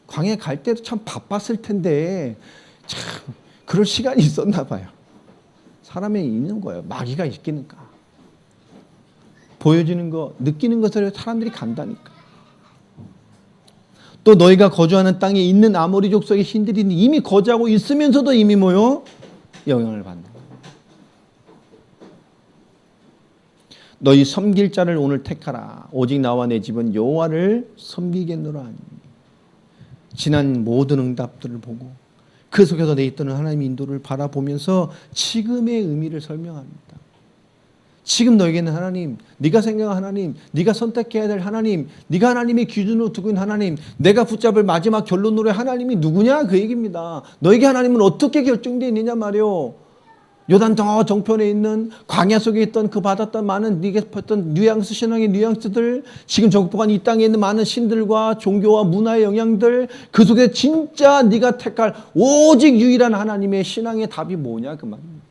광야에 갈 때도 참 바빴을 텐데 참 그럴 시간이 있었나 봐요. 사람에 있는 거예요. 마귀가 있기니까. 보여지는 거, 느끼는 것을 사람들이 간다니까. 또 너희가 거주하는 땅에 있는 아모리 족속의 신들이 이미 거주하고 있으면서도 이미 뭐요? 영향을 받는 거예요. 너희 섬길 자를 오늘 택하라. 오직 나와 내 집은 여호와를 섬기겠노라. 지난 모든 응답들을 보고 그 속에서 내 있던 하나님의 인도를 바라보면서 지금의 의미를 설명합니다. 지금 너에게는 하나님, 네가 생각한 하나님, 네가 선택해야 될 하나님, 네가 하나님의 기준으로 두고 있는 하나님, 내가 붙잡을 마지막 결론으로 하나님이 누구냐 그 얘기입니다. 너에게 하나님은 어떻게 결정되어 있느냐 말이요. 요단 저 정편에 있는 광야 속에 있던 그 받았던 많은 네게 봤던 뉘앙스 신앙의 뉘앙스들, 지금 정복한 이 땅에 있는 많은 신들과 종교와 문화의 영향들, 그 속에 진짜 네가 택할 오직 유일한 하나님의 신앙의 답이 뭐냐 그 말입니다.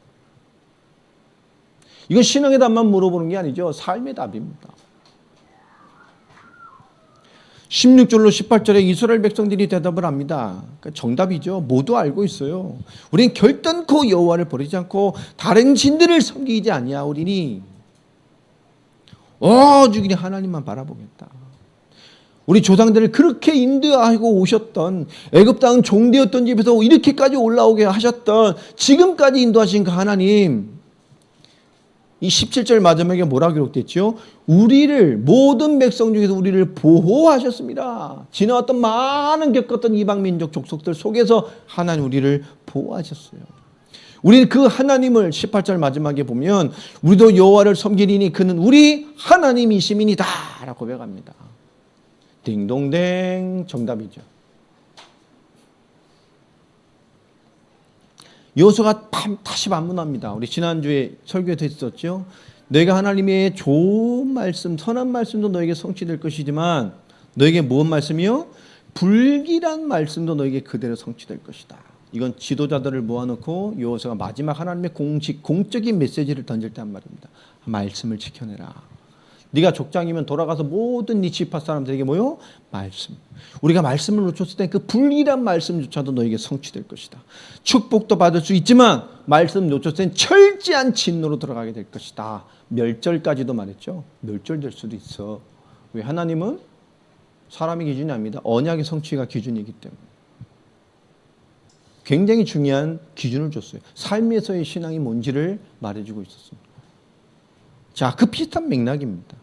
이건 신앙의 답만 물어보는 게 아니죠. 삶의 답입니다. 16절로 18절에 이스라엘 백성들이 대답을 합니다. 그러니까 정답이죠. 모두 알고 있어요. 우리는 결단코 여호와를 버리지 않고 다른 신들을 섬기지 아니하 우리니 오직 하나님만 바라보겠다. 우리 조상들을 그렇게 인도하고 오셨던 애굽 땅 종되었던 집에서 이렇게까지 올라오게 하셨던 지금까지 인도하신 그 하나님, 이 17절 마지막에 뭐라고 기록됐죠? 우리를 모든 백성 중에서 우리를 보호하셨습니다. 지나왔던 많은 겪었던 이방민족 족속들 속에서 하나님 우리를 보호하셨어요. 우리는 그 하나님을 18절 마지막에 보면 우리도 여호와를 섬기리니 그는 우리 하나님이심이니다 라고 고백합니다. 딩동댕 정답이죠. 여호수아가 다시 반문합니다. 우리 지난주에 설교에도 있었죠. 너희가 하나님의 좋은 말씀, 선한 말씀도 너에게 성취될 것이지만 너에게 무슨 말씀이요? 불길한 말씀도 너에게 그대로 성취될 것이다. 이건 지도자들을 모아놓고 여호수아가 마지막 하나님의 공적인 메시지를 던질 때 한 말입니다. 말씀을 지켜내라. 네가 족장이면 돌아가서 모든 네 지파 사람들에게 뭐요? 말씀. 우리가 말씀을 놓쳤을 때 그 불길한 말씀조차도 너에게 성취될 것이다. 축복도 받을 수 있지만 말씀 놓쳤을 땐 철저한 진노로 들어가게 될 것이다. 멸절까지도 말했죠. 멸절될 수도 있어. 왜? 하나님은 사람의 기준이 아닙니다. 언약의 성취가 기준이기 때문에. 굉장히 중요한 기준을 줬어요. 삶에서의 신앙이 뭔지를 말해주고 있었습니다. 자, 그 비슷한 맥락입니다.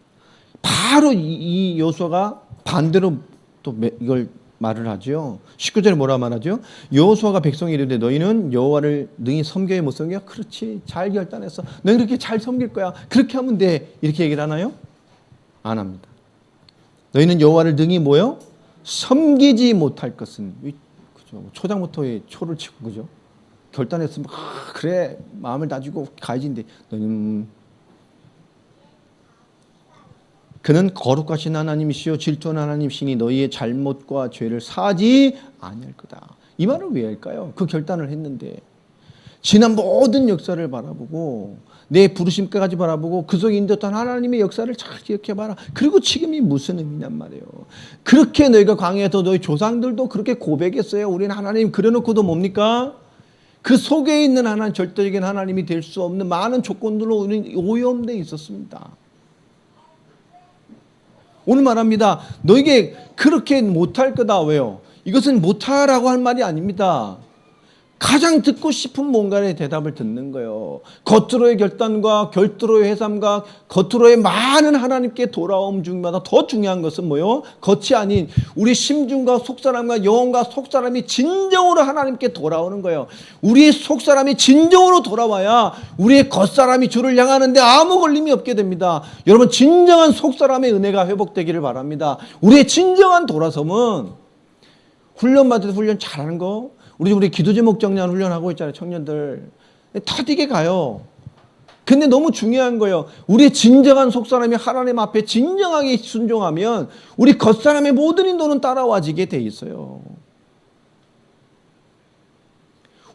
바로 이 여호수아가 반대로 또 이걸 말을 하죠. 19절에 뭐라 말하죠? 여호수아가 백성이 이르되 너희는 여호와를 능히 섬겨야 못 섬겨? 그렇지, 잘 결단했어. 너희 그렇게 잘 섬길 거야. 그렇게 하면 돼. 이렇게 얘기를 하나요? 안 합니다. 너희는 여호와를 능히 뭐요? 섬기지 못할 것은, 그죠? 초장부터 초를 치고, 그죠? 결단했으면 그래 마음을 다지고 가야지인데 너희는, 그는 거룩하신 하나님이시요 질투하는 하나님이시니 너희의 잘못과 죄를 사지 아니할 거다. 이 말을 왜 할까요? 그 결단을 했는데 지난 모든 역사를 바라보고 내 부르심까지 바라보고 그 속에 인도했던 하나님의 역사를 잘 기억해봐라. 그리고 지금이 무슨 의미냔 말이에요. 그렇게 너희가 광야에서 너희 조상들도 그렇게 고백했어요. 우리는 하나님 그려놓고도 뭡니까? 그 속에 있는 하나님, 절대적인 하나님이 될 수 없는 많은 조건들로 우리는 오염되어 있었습니다. 오늘 말합니다. 너에게 그렇게 못할 거다. 왜요? 이것은 못하라고 할 말이 아닙니다. 가장 듣고 싶은 뭔가의 대답을 듣는 거예요. 겉으로의 결단과 겉으로의 회삼과 겉으로의 많은 하나님께 돌아옴 중마다 더 중요한 것은 뭐요? 겉이 아닌 우리 심중과 속사람과 영혼과 속사람이 진정으로 하나님께 돌아오는 거예요. 우리의 속사람이 진정으로 돌아와야 우리의 겉사람이 주를 향하는데 아무 걸림이 없게 됩니다. 여러분, 진정한 속사람의 은혜가 회복되기를 바랍니다. 우리의 진정한 돌아섬은 훈련받을 때 훈련 잘하는 거, 우리 기도 제목 정리하는 훈련하고 있잖아요. 청년들 터디게 가요. 근데 너무 중요한 거예요. 우리의 진정한 속사람이 하나님 앞에 진정하게 순종하면 우리 겉사람의 모든 인도는 따라와지게 돼 있어요.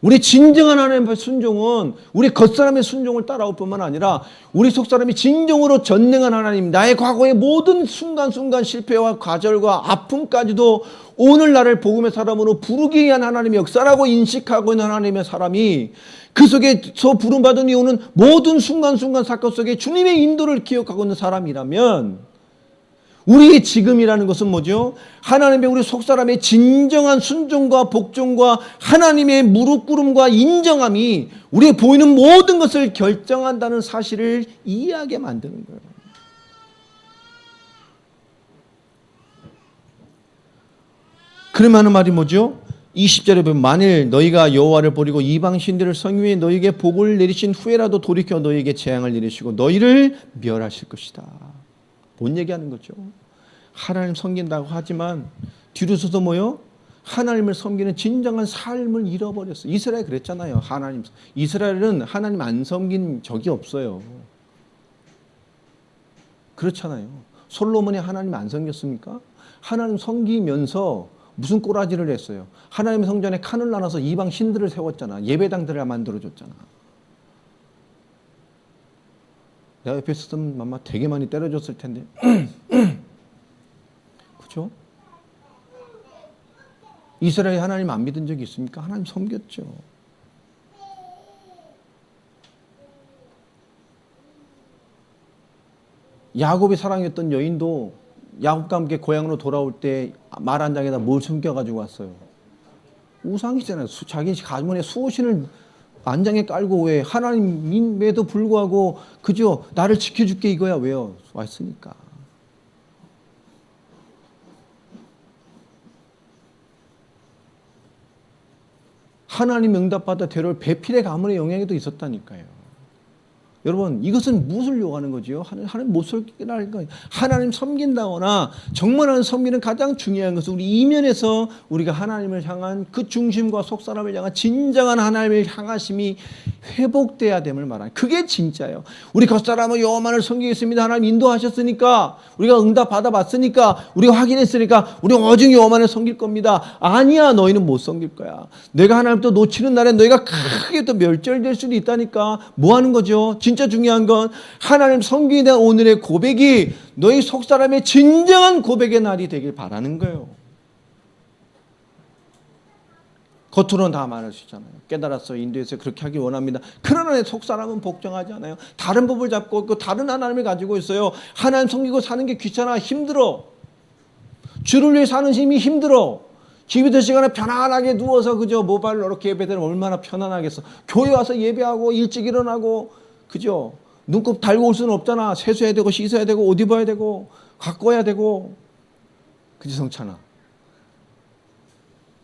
우리 진정한 하나님의 순종은 우리 겉사람의 순종을 따라올 뿐만 아니라 우리 속사람이 진정으로 전능한 하나님, 나의 과거의 모든 순간순간 실패와 좌절과 아픔까지도 오늘 나를 복음의 사람으로 부르기 위한 하나님의 역사라고 인식하고 있는 하나님의 사람이 그 속에서 부름받은 이유는 모든 순간순간 사건 속에 주님의 인도를 기억하고 있는 사람이라면 우리의 지금이라는 것은 뭐죠? 하나님의 우리 속사람의 진정한 순종과 복종과 하나님의 무릎 꿇음과 인정함이 우리의 보이는 모든 것을 결정한다는 사실을 이해하게 만드는 거예요. 그러면 하는 말이 뭐죠? 20절에 보면 만일 너희가 여호와를 버리고 이방 신들을 섬기며 너희에게 복을 내리신 후에라도 돌이켜 너희에게 재앙을 내리시고 너희를 멸하실 것이다. 뭔 얘기하는 거죠? 하나님 섬긴다고 하지만 뒤로 서서 뭐요? 하나님을 섬기는 진정한 삶을 잃어버렸어요. 이스라엘 그랬잖아요. 이스라엘은 하나님 안 섬긴 적이 없어요. 그렇잖아요. 솔로몬이 하나님 안 섬겼습니까? 하나님 섬기면서 무슨 꼬라지를 했어요? 하나님의 성전에 칸을 나눠서 이방 신들을 세웠잖아. 예배당들을 만들어줬잖아. 내가 옆에 있었으면 아마 되게 많이 때려줬을 텐데. 그렇죠? 이스라엘이 하나님 안 믿은 적이 있습니까? 하나님 섬겼죠. 야곱이 사랑했던 여인도 야곱과 함께 고향으로 돌아올 때 말 한 장에다 뭘 숨겨가지고 왔어요? 우상이잖아요. 자기 가문의 수호신을 안장에 깔고 왜 하나님임에도 불구하고 그죠? 나를 지켜줄게 이거야. 왜요? 왔으니까. 하나님 응답받아 데려올 배필의 가문의 영향에도 있었다니까요. 여러분, 이것은 무엇을 요구하는 거지요? 하나님 못 섬기라는 거예요. 하나님 섬긴다거나 정말 하나님 섬기는 가장 중요한 것은 우리 이면에서 우리가 하나님을 향한 그 중심과 속사람을 향한 진정한 하나님을 향하심이 회복돼야 됨을 말하는, 그게 진짜예요. 우리 겉사람은 여호와만을 섬기겠습니다. 하나님 인도하셨으니까, 우리가 응답 받아봤으니까, 우리가 확인했으니까 우리 오직 여호와만을 섬길 겁니다. 아니야, 너희는 못 섬길 거야. 내가 하나님부터 놓치는 날에 너희가 크게 또 멸절될 수도 있다니까. 뭐 하는 거죠? 진짜 중요한 건 하나님 섬기에 대한 오늘의 고백이 너희 속사람의 진정한 고백의 날이 되길 바라는 거예요. 겉으로는 다 말할 수 있잖아요. 깨달았어요. 인도에서 그렇게 하기 원합니다. 그러나 내 속사람은 복종하지 않아요. 다른 법을 잡고 있고 다른 하나님을 가지고 있어요. 하나님 섬기고 사는 게 귀찮아. 힘들어. 주를 위해 사는 힘이 힘들어. 기도 시간에 편안하게 누워서 그저 모바일로 이렇게 예배되면 얼마나 편안하겠어. 교회 와서 예배하고 일찍 일어나고 그죠? 눈곱 달고 올 수는 없잖아. 세수해야 되고 씻어야 되고 옷 입어야 되고 갖고 와야 되고. 그지 성찬아?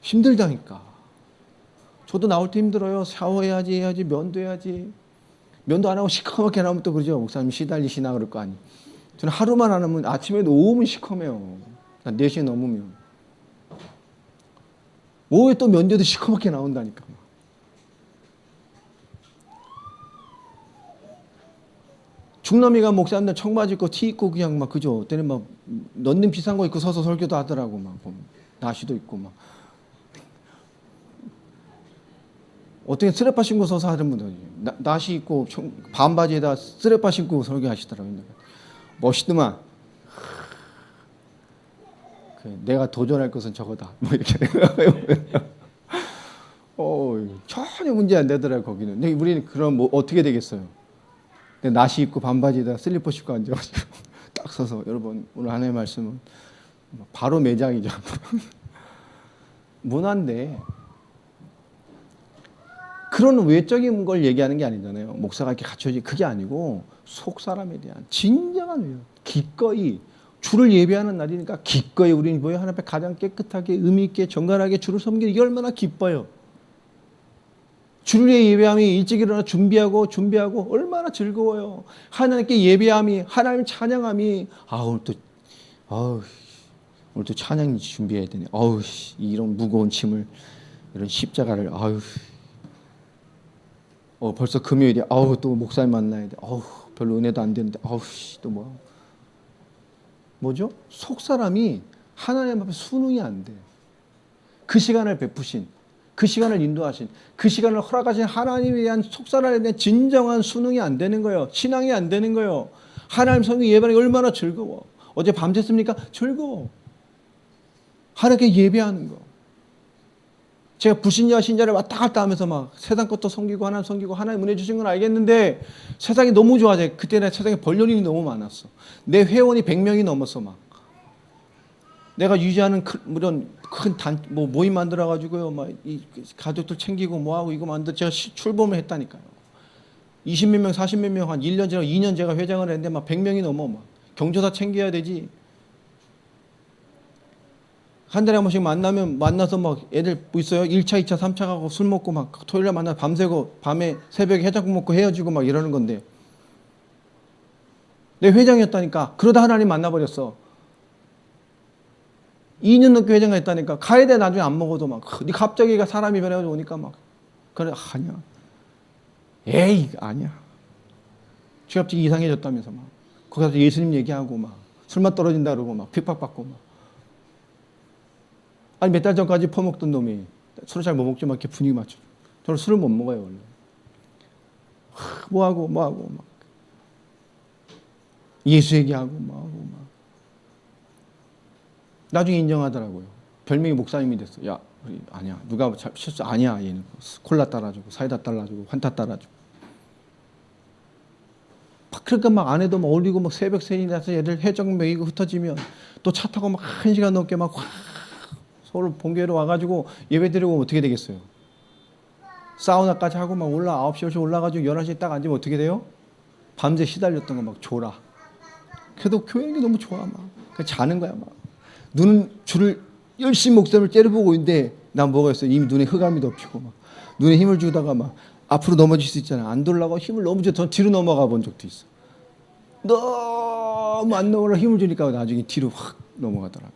힘들다니까. 저도 나올 때 힘들어요. 샤워해야지, 면도 해야지. 면도 안 하고 시커멓게 나오면 또 그러죠. 목사님 시달리시나 그럴 거 아니. 저는 하루만 안 하면 아침에도 오후면 시커매요. 4시에 넘으면. 오후에 또 면도도 시커멓게 나온다니까. 중남이가 목사님들 청바지 입고 티 입고 그냥 막 그죠. 때는 막 넣는 비싼 거 입고 서서 설교도 하더라고. 막 나시도 입고 막. 어떻게 쓰레빠 신고 서서 하는 분들 나시 입고 반바지에다 쓰레빠 신고 설교하시더라고요. 멋있더만. 내가 도전할 것은 저거다. 뭐 이렇게 전혀 문제 안 되더라고요. 거기는. 근데 우리는 그럼 뭐 어떻게 되겠어요? 나시 입고 반바지에다 슬리퍼 신고 앉아가지고 딱 서서 여러분 오늘 하나님의 말씀은 바로 매장이죠. 문화인데 그런 외적인 걸 얘기하는 게 아니잖아요. 목사가 이렇게 갖춰지 그게 아니고 속 사람에 대한 진정한 외연, 기꺼이 주를 예배하는 날이니까 기꺼이 우리는 뭐예요? 하나님 앞에 가장 깨끗하게 의미 있게 정갈하게 주를 섬기는 이게 얼마나 기뻐요. 주를 위해 예배함이 일찍 일어나 준비하고 얼마나 즐거워요. 하나님께 예배함이 하나님 찬양함이 오늘 또 찬양 준비해야 되네. 이런 무거운 짐을 이런 십자가를 벌써 금요일이야. 또 목사님 만나야 돼. 별로 은혜도 안 되는데 또 뭐죠? 속 사람이 하나님 앞에 순응이 안 돼. 그 시간을 베푸신, 그 시간을 인도하신, 그 시간을 허락하신 하나님에 대한 속 사람에 대한 진정한 순응이 안 되는 거예요. 신앙이 안 되는 거예요. 하나님 성경 예배하는 게 얼마나 즐거워. 어제 밤샜습니까? 즐거워. 하나님께 예배하는 거. 제가 불신자 신자를 왔다 갔다 하면서 막 세상 것도 섬기고 하나님 은혜 주신 건 알겠는데 세상이 너무 좋아져. 그때는 세상에 벌려일이 너무 많았어. 내 회원이 100명이 넘었어 막. 내가 유지하는 큰 모임 만들어 가지고요. 막 이 가족들 챙기고 뭐하고 이거 만들 제가 출범을 했다니까요. 20몇 명, 40몇 명 한 1년 지나고 2년 제가 회장을 했는데 막 100명이 넘어 막. 경조사 챙겨야 되지. 한 달에 한 번씩 만나서 막 애들 뭐 있어요? 1차, 2차, 3차 가고 술 먹고 막 토요일에 만나 밤새고 밤에 새벽에 해장국 먹고 헤어지고 막 이러는 건데 내 회장이었다니까. 그러다 하나님 만나버렸어. 2년 넘게 회장을 했다니까. 가야 돼. 나중에 안 먹어도 막 갑자기 사람이 변해가지고 오니까 막 그래 아니야. 에이 아니야. 쥐 갑자기 이상해졌다면서 막 거기 가서 예수님 얘기하고 막 술맛 떨어진다 그러고 막 핍박받고 막 아니 몇 달 전까지 퍼먹던 놈이 술을 잘 못 먹지 막 이렇게 분위기 맞춰. 저는 술을 못 먹어요 원래. 뭐하고 막 예수 얘기하고 뭐하고 막 나중에 인정하더라고요. 별명이 목사님이 됐어. 야 우리 아니야 누가 실수 아니야 얘는 콜라 따라주고 사이다 따라주고 환타 따라주고. 그러니까 막 아내도 막 올리고 막 새벽 3시 나서 애들 해적 먹이고 흩어지면 또 차 타고 막 1시간 넘게 막 서울 본교회로 와가지고 예배 드리고 오면 어떻게 되겠어요? 사우나까지 하고 막 9시 10시 올라가지고 11시에 딱 앉으면 어떻게 돼요? 밤새 시달렸던 거 막 졸아. 그래도 교회는 게 너무 좋아 막. 그냥 자는 거야 막. 눈은 주를 열심히 목사님을 째려보고 있는데 난 뭐가 있어? 이미 눈에 흑암이 덮이고 막 눈에 힘을 주다가 막 앞으로 넘어질 수 있잖아. 안 돌라고 힘을 너무 줘. 더 뒤로 넘어가 본 적도 있어. 너무 안 넘어가 힘을 주니까 나중에 뒤로 확 넘어가더라고.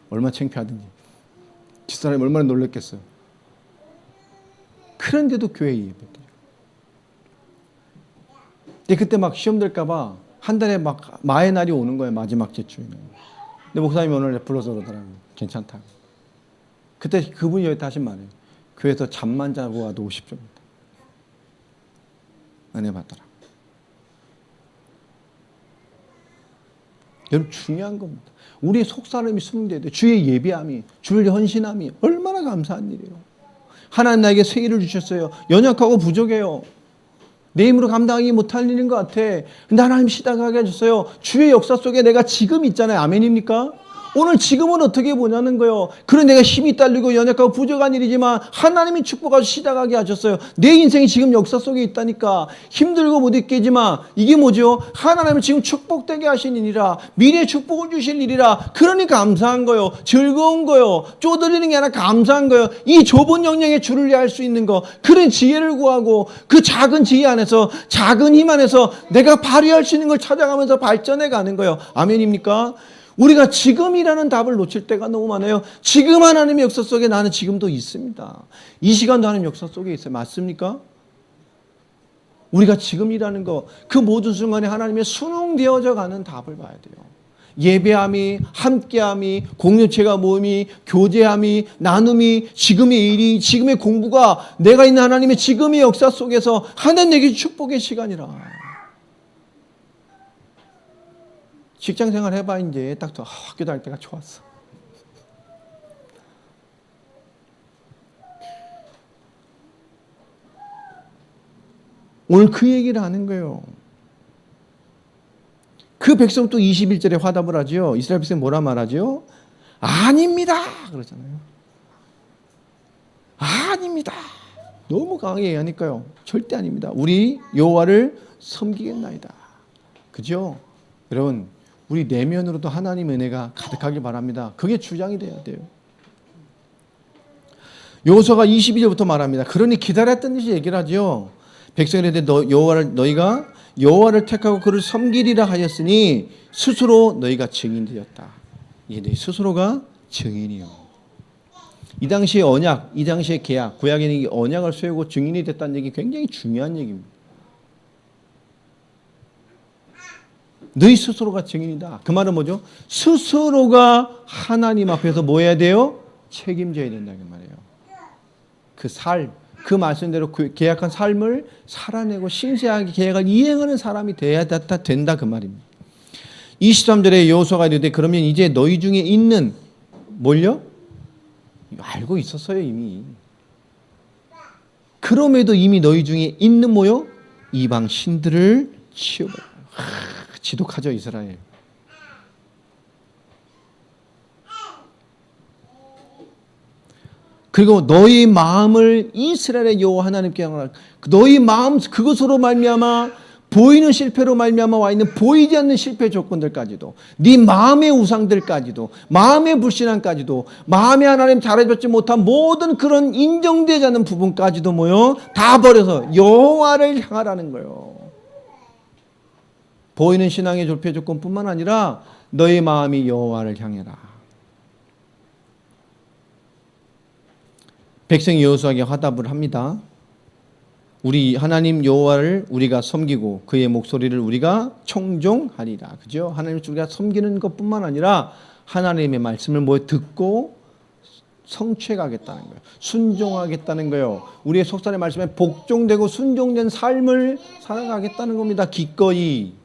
얼마나 창피하든지. 뒷사람이 얼마나 놀랬겠어요. 그런데도 교회 예배드려요. 근데 그때 막 시험 될까봐 한 달에 막 마의 날이 오는 거예요. 마지막 제주에는. 근데 목사님이 오늘 불러서 그러더라고요. 괜찮다고. 그때 그분이 여기 하신 말이에요. 교회에서 잠만 자고 와도 50점입니다. 은혜 받더라. 여러분 중요한 겁니다. 우리의 속사람이 순응돼야 돼. 주의 예배함이, 주를 헌신함이 얼마나 감사한 일이에요. 하나님 나에게 새 일을 주셨어요. 연약하고 부족해요. 내 힘으로 감당하기 못할 일인 것 같아. 근데 하나님 시작하게 해줬어요. 주의 역사 속에 내가 지금 있잖아요. 아멘입니까? 오늘 지금은 어떻게 보냐는 거예요. 그래 내가 힘이 딸리고 연약하고 부족한 일이지만 하나님이 축복하셔서 시작하게 하셨어요. 내 인생이 지금 역사 속에 있다니까. 힘들고 못 있겠지만 이게 뭐죠? 하나님을 지금 축복되게 하신 일이라, 미래에 축복을 주실 일이라. 그러니 감사한 거예요. 즐거운 거예요. 쪼들리는 게 아니라 감사한 거예요. 이 좁은 영역에 줄을 이해할 수 있는 거, 그런 지혜를 구하고 그 작은 지혜 안에서, 작은 힘 안에서 내가 발휘할 수 있는 걸 찾아가면서 발전해 가는 거예요. 아멘입니까? 우리가 지금이라는 답을 놓칠 때가 너무 많아요. 지금 하나님의 역사 속에 나는 지금도 있습니다. 이 시간도 하나님의 역사 속에 있어요. 맞습니까? 우리가 지금이라는 거, 그 모든 순간에 하나님의 순응되어져 가는 답을 봐야 돼요. 예배함이, 함께함이, 공동체가 모임이, 교제함이, 나눔이, 지금의 일이, 지금의 공부가 내가 있는 하나님의 지금의 역사 속에서 하나님 내게 축복의 시간이라. 직장생활 해봐. 이제 딱 학교 다닐 때가 좋았어. 오늘 그 얘기를 하는 거예요. 그 백성 또 21절에 화답을 하죠. 이스라엘 백성 뭐라 말하죠? 아닙니다 그러잖아요. 아닙니다. 너무 강하게 얘기하니까요. 절대 아닙니다. 우리 여호와를 섬기겠나이다. 그죠? 여러분, 우리 내면으로도 하나님의 은혜가 가득하길 바랍니다. 그게 주장이 돼야 돼요. 여호수아가 22절부터 말합니다. 그러니 기다렸던 듯이 얘기를 하죠. 백성들에게 너희가 여호와를 택하고 그를 섬기리라 하였으니 스스로 너희가 증인되었다. 이게 너희 스스로가 증인이요. 이 당시의 언약, 이 당시의 계약, 구약에는 이 언약을 세우고 증인이 됐다는 얘기 굉장히 중요한 얘기입니다. 너희 스스로가 증인이다. 그 말은 뭐죠? 스스로가 하나님 앞에서 뭐 해야 돼요? 책임져야 된다 그 말이에요. 그 삶, 그 말씀대로 계약한 삶을 살아내고 신실하게 계약을 이행하는 사람이 돼야 된다 그 말입니다. 23절에 여호수아가 이르되 그러면 이제 너희 중에 있는 뭘요? 알고 있었어요 이미. 그럼에도 이미 너희 중에 있는 뭐요? 이방 신들을 치워버려. 지독하죠 이스라엘. 그리고 너희 마음을 이스라엘의 여호와 하나님께 향하라. 너희 마음 그것으로 말미암아 보이는 실패로 말미암아 와 있는 보이지 않는 실패 조건들까지도, 네 마음의 우상들까지도, 마음의 불신앙까지도, 마음의 하나님 잘해주지 못한 모든 그런 인정되지 않는 부분까지도 뭐요? 다 버려서 여호와를 향하라는 거예요. 보이는 신앙의 졸폐 조건뿐만 아니라 너의 마음이 여호와를 향해라. 백성이 여호수아에게 화답을 합니다. 우리 하나님 여호와를 우리가 섬기고 그의 목소리를 우리가 청종하리라. 그죠? 하나님을 우리가 섬기는 것뿐만 아니라 하나님의 말씀을 뭐 듣고 성취해 가겠다는 거예요. 순종하겠다는 거예요. 우리의 속살의 말씀에 복종되고 순종된 삶을 살아가겠다는 겁니다. 기꺼이.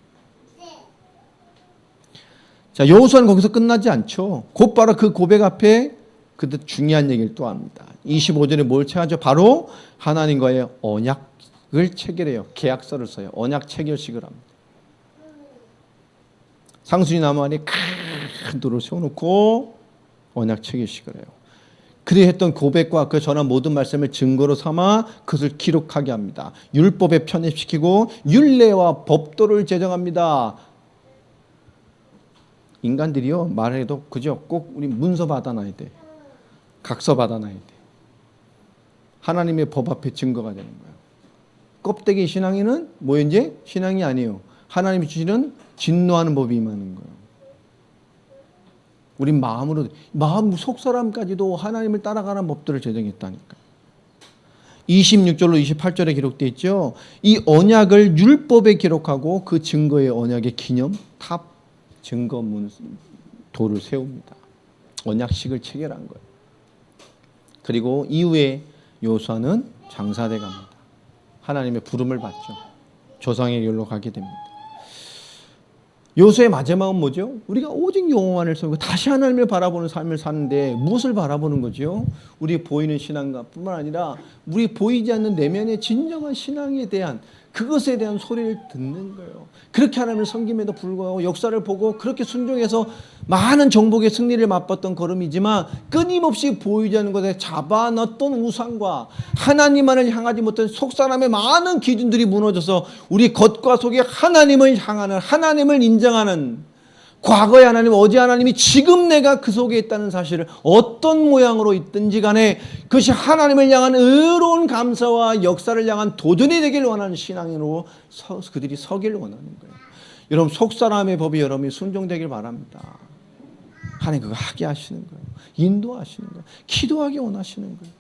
자, 여호수아는 거기서 끝나지 않죠. 곧바로 그 고백 앞에 그때 중요한 얘기를 또 합니다. 25절에 뭘 체하죠? 바로 하나님과의 언약을 체결해요. 계약서를 써요. 언약 체결식을 합니다. 상수리 나무 안에 큰 돌을 세워놓고 언약 체결식을 해요. 그리 했던 고백과 그 전한 모든 말씀을 증거로 삼아 그것을 기록하게 합니다. 율법에 편입시키고 율례와 법도를 제정합니다. 인간들이요 말해도 그죠? 꼭 우리 문서 받아놔야 돼. 각서 받아놔야 돼. 하나님의 법 앞에 증거가 되는 거예요. 껍데기 신앙에는 뭐인지 신앙이 아니에요. 하나님이 주시는 진노하는 법이 임하는 거예요. 우리 마음으로 마음 속 사람까지도 하나님을 따라가는 법들을 제정했다니까. 26절로 28절에 기록되어 있죠. 이 언약을 율법에 기록하고 그 증거의 언약의 기념 탑 증거문 돌을 세웁니다. 언약식을 체결한 거예요. 그리고 이후에 여호수아는 장사돼 갑니다. 하나님의 부름을 받죠. 조상의 길로 가게 됩니다. 여호수아의 마지막은 뭐죠? 우리가 오직 여호와를 섬기고 다시 하나님을 바라보는 삶을 사는데 무엇을 바라보는 거죠? 우리 보이는 신앙뿐만 아니라 우리 보이지 않는 내면의 진정한 신앙에 대한 그것에 대한 소리를 듣는 거예요. 그렇게 하나님을 섬김에도 불구하고 역사를 보고 그렇게 순종해서 많은 정복의 승리를 맛봤던 걸음이지만 끊임없이 보이지 않는 것에 잡아넣었던 우상과 하나님만을 향하지 못한 속사람의 많은 기준들이 무너져서 우리 겉과 속에 하나님을 향하는, 하나님을 인정하는, 과거의 하나님, 어제 하나님이 지금 내가 그 속에 있다는 사실을 어떤 모양으로 있든지 간에 그것이 하나님을 향한 의로운 감사와 역사를 향한 도전이 되길 원하는 신앙으로 그들이 서길 원하는 거예요. 여러분, 속사람의 법이 여러분이 순종되길 바랍니다. 하나님 그거 하게 하시는 거예요. 인도하시는 거예요. 기도하게 원하시는 거예요.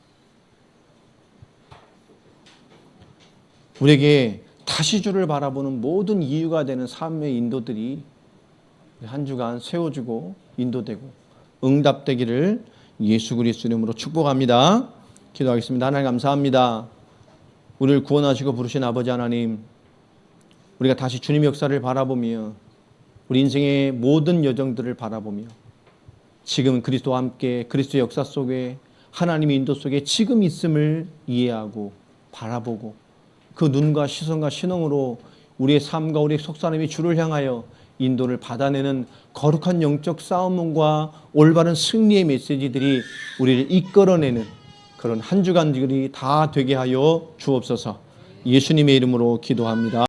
우리에게 다시 주를 바라보는 모든 이유가 되는 삶의 인도들이 한 주간 세워주고 인도되고 응답되기를 예수 그리스도 이름으로 축복합니다. 기도하겠습니다. 하나님 감사합니다. 우리를 구원하시고 부르신 아버지 하나님, 우리가 다시 주님의 역사를 바라보며 우리 인생의 모든 여정들을 바라보며 지금 그리스도와 함께 그리스도의 역사 속에 하나님의 인도 속에 지금 있음을 이해하고 바라보고 그 눈과 시선과 신앙으로 우리의 삶과 우리의 속사람이 주를 향하여 인도를 받아내는 거룩한 영적 싸움과 올바른 승리의 메시지들이 우리를 이끌어내는 그런 한 주간들이 다 되게 하여 주옵소서. 예수님의 이름으로 기도합니다.